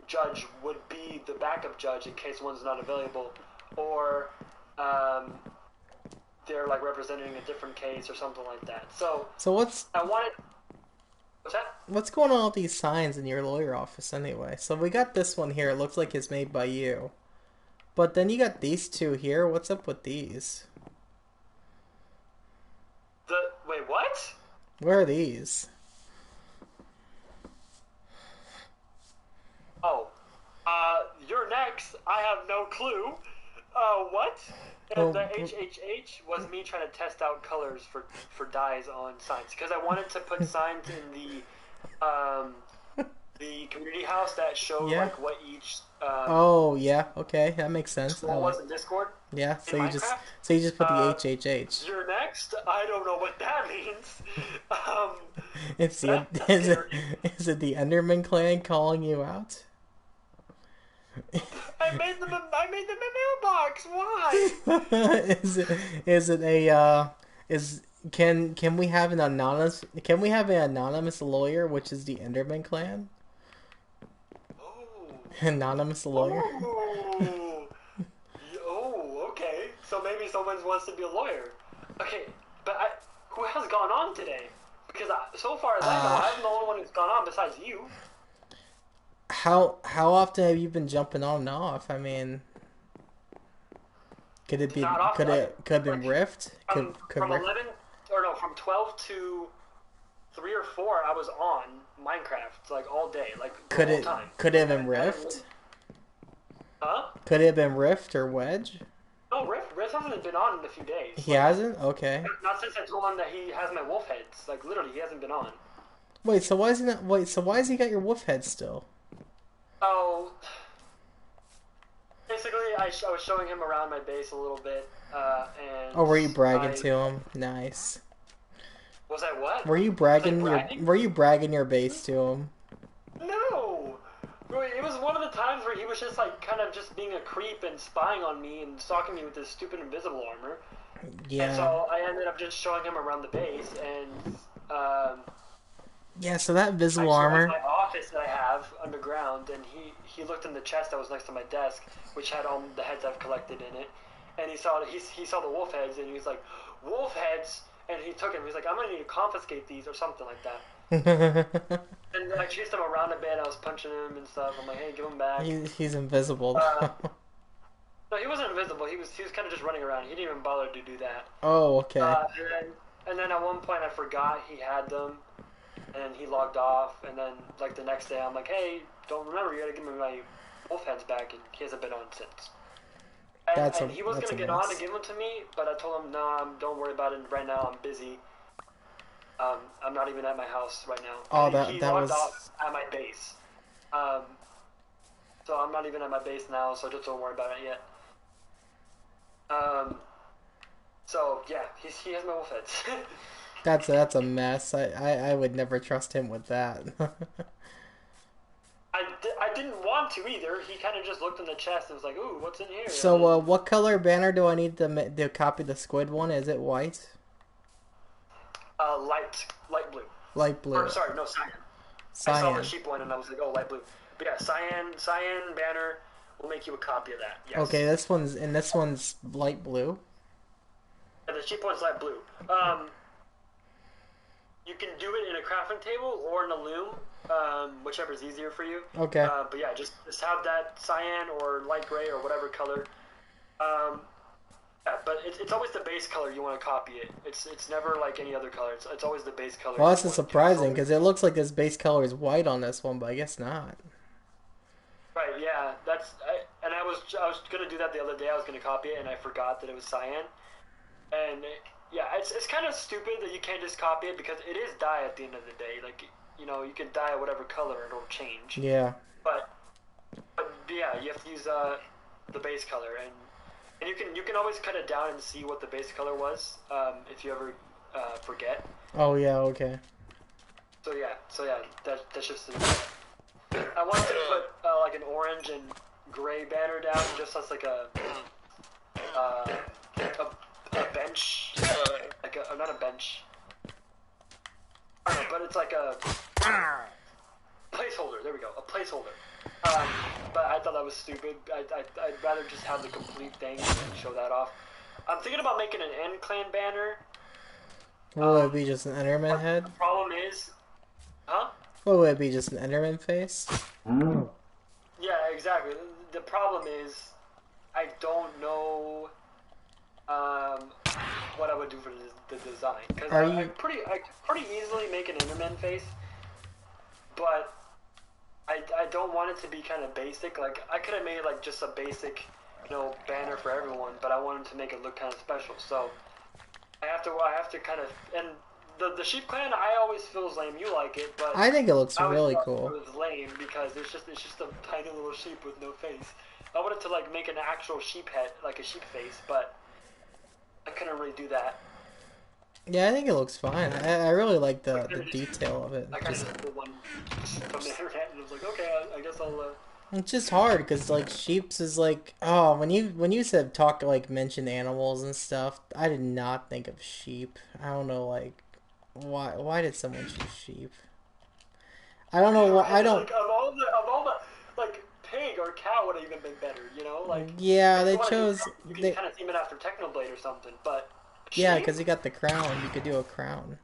judge would be the backup judge in case one's not available, or um, they're like representing a different case or something like that. So So I wanted. What's that? what's going on with these signs in your lawyer office anyway? So we got this one here. It looks like it's made by you. But then you got these two here. What's up with these? Wait, what? Where are these? Oh, you're next. I have no clue. What? Oh, And the HHH was me trying to test out colors for dyes on signs because I wanted to put signs in the community house that showed yeah. like what each Oh, yeah. Okay, that makes sense. school was in Discord Yeah. in Minecraft. So you just put the Uh, HHH. You're next. I don't know what that means. It's the That's is it scary. is it the Enderman clan calling you out? I I made them a mailbox. Why? Is it a is can we have an anonymous lawyer, which is the Enderman clan? Oh. Anonymous lawyer. Oh. Oh. Okay. So maybe someone wants to be a lawyer. Okay, but who has gone on today? Because so far as I know, I'm the only one who's gone on besides you. How often have you been jumping on and off? I mean, Not often. could have been Like, Rift? from Rift? 11 or no, from 12 to 3 or 4, I was on Minecraft like all day, like the whole time. Could it have been Rift? Huh? Could it have been Rift or Wedge? No, Riff hasn't been on in a few days. He hasn't? Okay. Not since I told him that he has my wolf heads. Like literally, he hasn't been on. Wait, so why is he not? Wait, so why has he got your wolf head still? Oh, basically, I was showing him around my base a little bit, and. Oh, were you bragging to him? Nice. Was I what? Were you bragging bragging? Were you bragging your base to him? No. It was one of the times where he was just like kind of just being a creep and spying on me and stalking me with his stupid invisible armor. Yeah. And so I ended up just showing him around the base and. Yeah, so that visible I armor. My office that I have underground, and he looked in the chest that was next to my desk, which had all the heads I've collected in it, and he saw the wolf heads, and he was like, wolf heads, and he took him. He's like, I'm gonna need to confiscate these or something like that. And I chased him around a bit. I was punching him and stuff. I'm like, hey, give him back. He's invisible. No, he wasn't invisible. He was kind of just running around. He didn't even bother to do that. Oh, okay. And then at one point I forgot he had them. And he logged off, and then like the next day I'm like, hey, don't remember, you gotta give me my wolf heads back, and he hasn't been on since. And he was gonna get on to give them to me, but I told him, no, don't worry about it right now, I'm busy. I'm not even at my house right now. Oh, he logged off at my base. So I'm not even at my base now, so just don't worry about it yet. So yeah, he has my wolf heads. That's a mess. I would never trust him with that. I didn't want to either. He kind of just looked in the chest and was like, ooh, what's in here? So, what color banner do I need to copy the squid one? Is it white? Light blue. Light blue. Or, sorry, no, cyan. I saw the sheep one and I was like, oh, light blue. But yeah, cyan banner. We'll make you a copy of that. Yes. Okay, this one's light blue. And the sheep one's light blue. You can do it in a crafting table or in a loom, whichever is easier for you. Okay. But yeah, just have that cyan or light gray or whatever color. Yeah, but it's always the base color you want to copy it. It's never like any other color. It's always the base color. Well, that's surprising because it looks like this base color is white on this one, but I guess not. Right. Yeah. I was gonna do that the other day. I was gonna copy it and I forgot that it was cyan. And yeah, it's kind of stupid that you can't just copy it because it is dye at the end of the day. Like, you know, you can dye whatever color, it'll change. Yeah. But yeah, you have to use the base color, and you can always cut it down and see what the base color was if you ever forget. Oh yeah, okay. So yeah, that's just. I wanted to put like an orange and gray banner down just as like a bench, not a bench. I don't know, but it's like a placeholder. There we go, a placeholder. But I thought that was stupid. I'd rather just have the complete thing and show that off. I'm thinking about making an End Clan banner. Will it be just an Enderman head? The problem is, huh? Will it be just an Enderman face? Yeah, exactly. The problem is, I don't know what I would do for the design. Because I could pretty easily make an Enderman face, but I don't want it to be kind of basic. Like, I could have made like just a basic, banner for everyone, but I wanted to make it look kind of special. So I have to kind of, and the sheep clan I always feel is lame. You like it, but I think it looks really cool. It was lame because it's just a tiny little sheep with no face. I wanted to like make an actual sheep head, like a sheep face, but I couldn't really do that. Yeah, I think it looks fine. I really like the detail of it. I got the one from the internet and I was like, okay, I guess I'll It's just hard because like sheeps is like oh when you said talk like mention animals and stuff, I did not think of sheep. I don't know like why did someone choose sheep? I don't know why I Right? don't. Like of all the like pig or cow would have even been better, you know? Like Yeah, if you they want to do chose cow, you can they kind of theme it after Technoblade or something. But yeah sheep, because you got the crown. You could do a crown.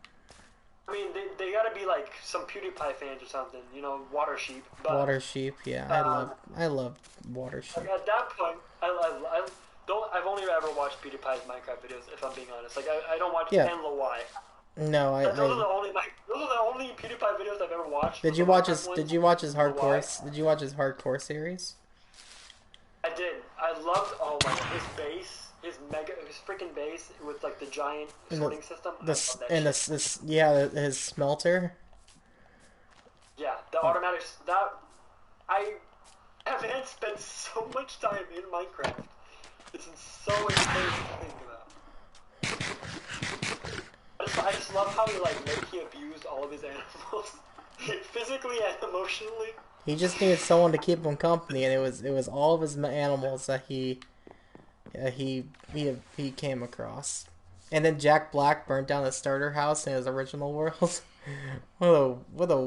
I mean, they got to be like some PewDiePie fans or something, you know, water sheep. But Water sheep. Yeah, um, I love water like sheep. at that point, I don't. I've only ever watched PewDiePie's Minecraft videos, if I'm being honest. Like I don't watch Yeah. and Lowai. No, Like I those are the only PewDiePie videos I've ever watched. did Was the you watch Minecraft his ones. Lowai. did you watch his hardcore series? I did. I loved. Oh my god, his freaking base with like the giant And sorting system. I the love that and shit. this yeah his smelter. Yeah, the automatic that I have spent so much time in Minecraft. It's so insane to think about. I just love how he abused all of his animals, physically and emotionally. He just needed someone to keep him company, and it was all of his animals that he came across. And then Jack Black burnt down the starter house in his original world. What a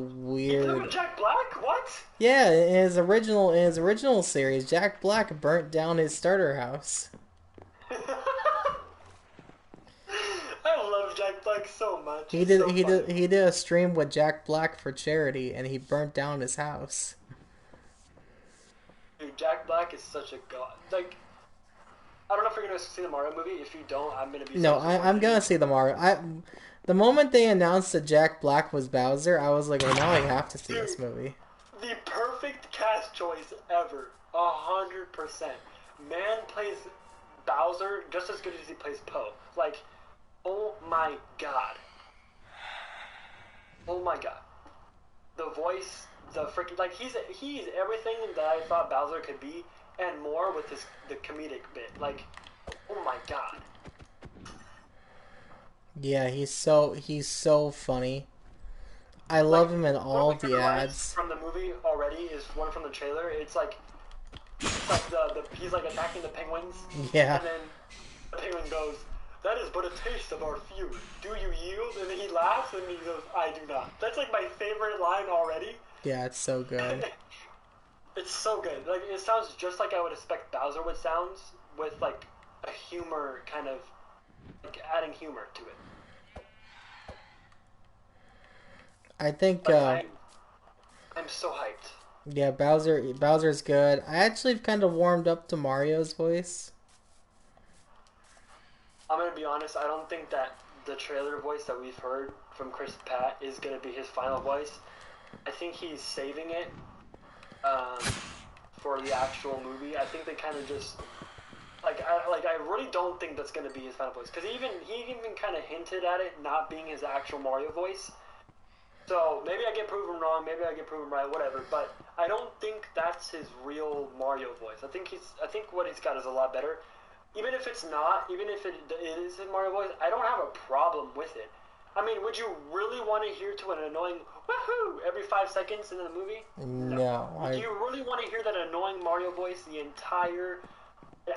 You played weird. with Jack Black? What? Yeah, in his original series, Jack Black burnt down his starter house. I love Jack Black so much. He He's did so he funny. did he did a stream with Jack Black for charity, and he burnt down his house. Dude, Jack Black is such a god. Like, I don't know if you're gonna see the Mario movie. If you don't, I'm gonna be so No, I'm disappointed. gonna see the Mario. The moment they announced that Jack Black was Bowser, I was like, well, now I have to see this Dude, movie. the perfect cast choice ever. 100%. Man plays Bowser just as good as he plays Poe. Like, oh my god. Oh my god. The voice, the freaking like he's everything that I thought Bowser could be and more with the comedic bit. Like, oh my god. Yeah, he's so funny. I Like love him in one of all my of the favorite lines ads. from the movie already is one from the trailer. It's like the he's like attacking the penguins, Yeah, and then the penguin goes, "That is but a taste of our feud. Do you yield?" And then he laughs and he goes, "I do not." That's like my favorite line already. yeah, it's so good. It's so good. Like it sounds just like I would expect Bowser would sound with like a humor kind of like adding humor to it. I think, Like I'm so hyped. yeah, Bowser's good. I actually kind of warmed up to Mario's voice. I'm gonna be honest. I don't think that the trailer voice that we've heard from Chris Pratt is gonna be his final voice. I think he's saving it um, for the actual movie. I think they kind of just I really don't think that's gonna be his final voice because he even kind of hinted at it not being his actual Mario voice. So maybe I get proven wrong, maybe I get proven right, whatever. But I don't think that's his real Mario voice. I think what he's got is a lot better. Even if it's not, even if it is his Mario voice, I don't have a problem with it. I mean, would you really want to hear to an annoying woohoo every 5 seconds in the movie? No. No, Do you really want to hear that annoying Mario voice the entire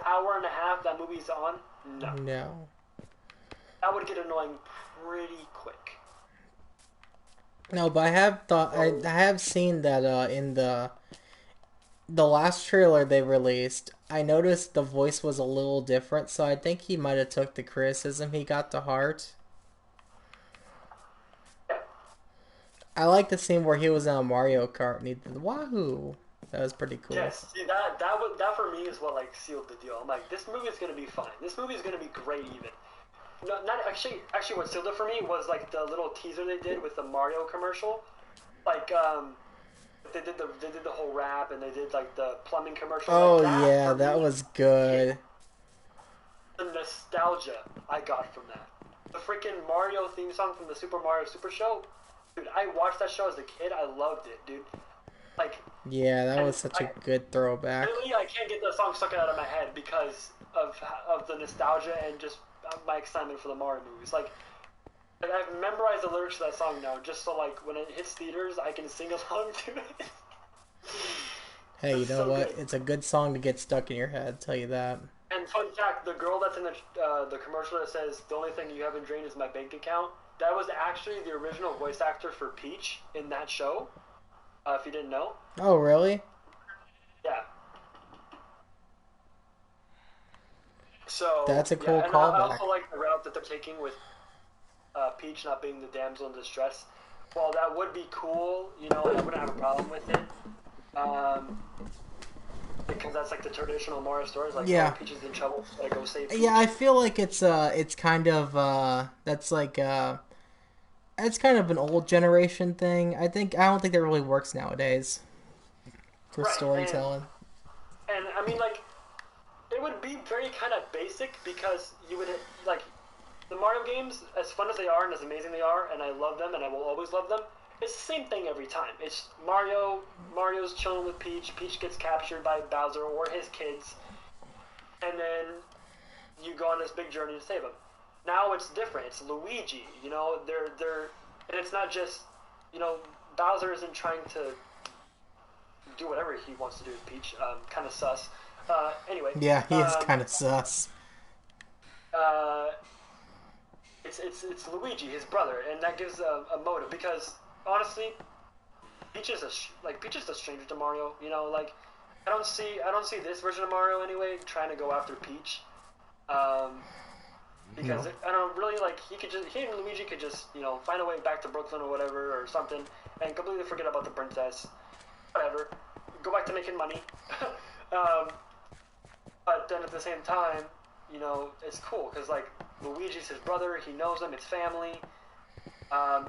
hour and a half that movie's on? No. no. That would get annoying pretty quick. No, but I have seen that in the last trailer they released, I noticed the voice was a little different, so I think he might have took the criticism he got to heart. Yeah. I like the scene where he was in a Mario Kart and he did Wahoo. That was pretty cool. Yes, see that for me is what like sealed the deal. I'm like, this movie is gonna be fine. This movie is gonna be great even. No, not actually what sealed it for me was like the little teaser they did with the Mario commercial. Like they did the whole rap and they did like the plumbing commercial. Oh Like that yeah, for that me, was good. the nostalgia I got from that. The freaking Mario theme song from the Super Mario Super Show. Dude, I watched that show as a kid. I loved it, dude. Like, Yeah, that and was such a good throwback. literally, I can't get the song stuck out of my head because of the nostalgia and just my excitement for the Mario movies. Like I've memorized the lyrics to that song now, just so like when it hits theaters, I can sing along to it. Hey, you It's know so what? good. It's a good song to get stuck in your head, I'll tell you that. And fun fact, the girl that's in the commercial that says the only thing you haven't drained is my bank account. That was actually the original voice actor for Peach in that show. If you didn't know. Oh, really? Yeah. So That's a cool yeah, and I callback. also like the route that they're taking with Peach not being the damsel in distress. While that would be cool, and I wouldn't have a problem with it. Um, because that's like the traditional Mario stories, like, oh, Yeah. Peach is in trouble, gotta go save Yeah, I Peach. feel like it's kind of that's like it's kind of an old generation thing. I don't think that really works nowadays for Right, storytelling. and I mean, like, it would be very kind of basic because you would like the Mario games, as fun as they are and as amazing they are, and I love them and I will always love them. It's the same thing every time. It's Mario's chilling with Peach. Peach gets captured by Bowser or his kids, and then you go on this big journey to save him. Now it's different. It's Luigi. They're and it's not just Bowser isn't trying to do whatever he wants to do with Peach. Kind of sus. Anyway, Yeah, he is kind of sus. uh, it's Luigi, his brother, and that gives a motive because honestly, Peach is a stranger to Mario. Like I don't see this version of Mario anyway trying to go after Peach. Um, because No. I don't really like he and Luigi could just find a way back to Brooklyn or whatever or something and completely forget about the princess. Whatever, go back to making money. um, but then at the same time, it's cool because like Luigi's his brother. He knows him. It's family. Um,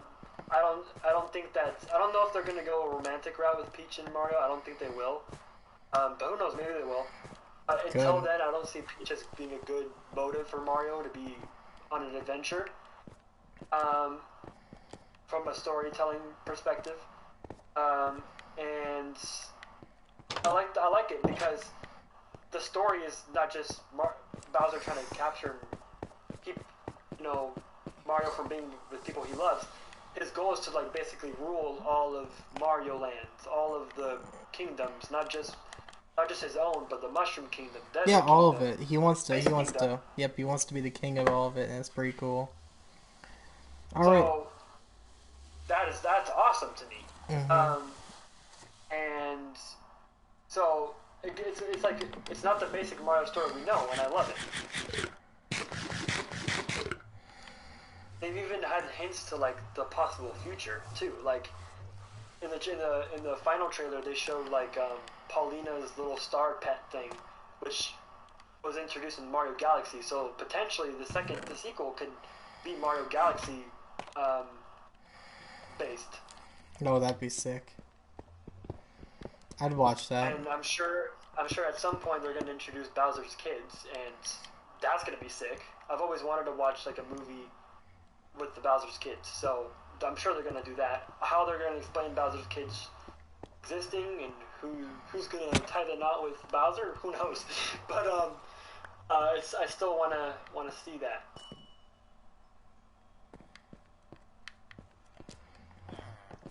I don't know if they're gonna go a romantic route with Peach and Mario. I don't think they will. But who knows? Maybe they will. Until Good. then, I don't see Peach as being a good motive for Mario to be on an adventure. Um, from a storytelling perspective, and I like it because the story is not just Bowser trying to capture and keep Mario from being with people he loves. His goal is to like basically rule all of Mario lands, all of the kingdoms, not just his own, but the Mushroom Kingdom, Yeah, Desert all of Kingdom, it. He wants to. Space He wants Kingdom. to. Yep, he wants to be the king of all of it, and it's pretty cool. All right. So that's awesome to me. Mhm. Um, and so it's like it's not the basic Mario story we know, and I love it. They've even had hints to like the possible future too. Like in the final trailer, they showed like Paulina's little star pet thing, which was introduced in Mario Galaxy. So potentially the sequel could be Mario Galaxy um, based. No, that'd be sick. I'd watch that. And I'm sure at some point they're going to introduce Bowser's kids, and that's going to be sick. I've always wanted to watch like a movie with the Bowser's kids, so I'm sure they're going to do that. How they're going to explain Bowser's kids existing and who's going to tie the knot with Bowser, who knows? But I still want to see that.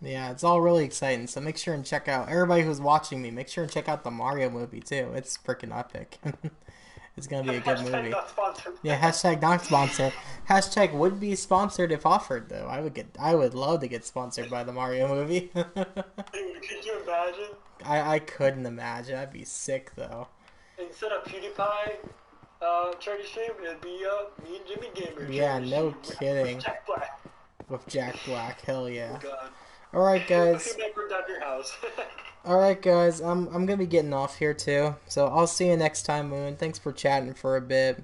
Yeah, it's all really exciting. So make sure and check out everybody who's watching me. Make sure and check out the Mario movie too. It's freaking epic. It's gonna be a good Hashtag movie. not sponsored. Yeah, hashtag not sponsored. Hashtag would be sponsored if offered though. I would love to get sponsored by the Mario movie. Dude, could you imagine? I couldn't imagine. I'd be sick though. Instead of PewDiePie charity stream, it'd be me and Jimmy Gamer Yeah, charity no stream with kidding. Jack Black. With Jack Black, hell Oh yeah. god. All right, Let's guys. get back down to your house. All right, guys. I'm gonna be getting off here too. So I'll see you next time, Moon. Thanks for chatting for a bit.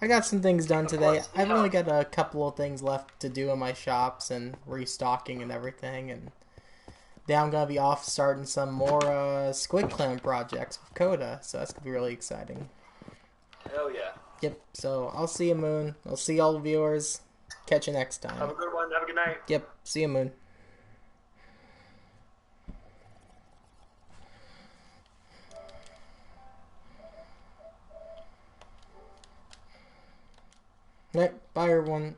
I got some things done Of today. course, I've only anytime. got a couple of things left to do in my shops and restocking and everything. And then I'm gonna be off starting some more Squid Clan projects with Coda. So that's gonna be really exciting. Hell yeah. Yep. So I'll see you, Moon. I'll see all the viewers. Catch you next Have time. a good one. Have a good night. Yep. See you, Moon. Right. Bye, everyone.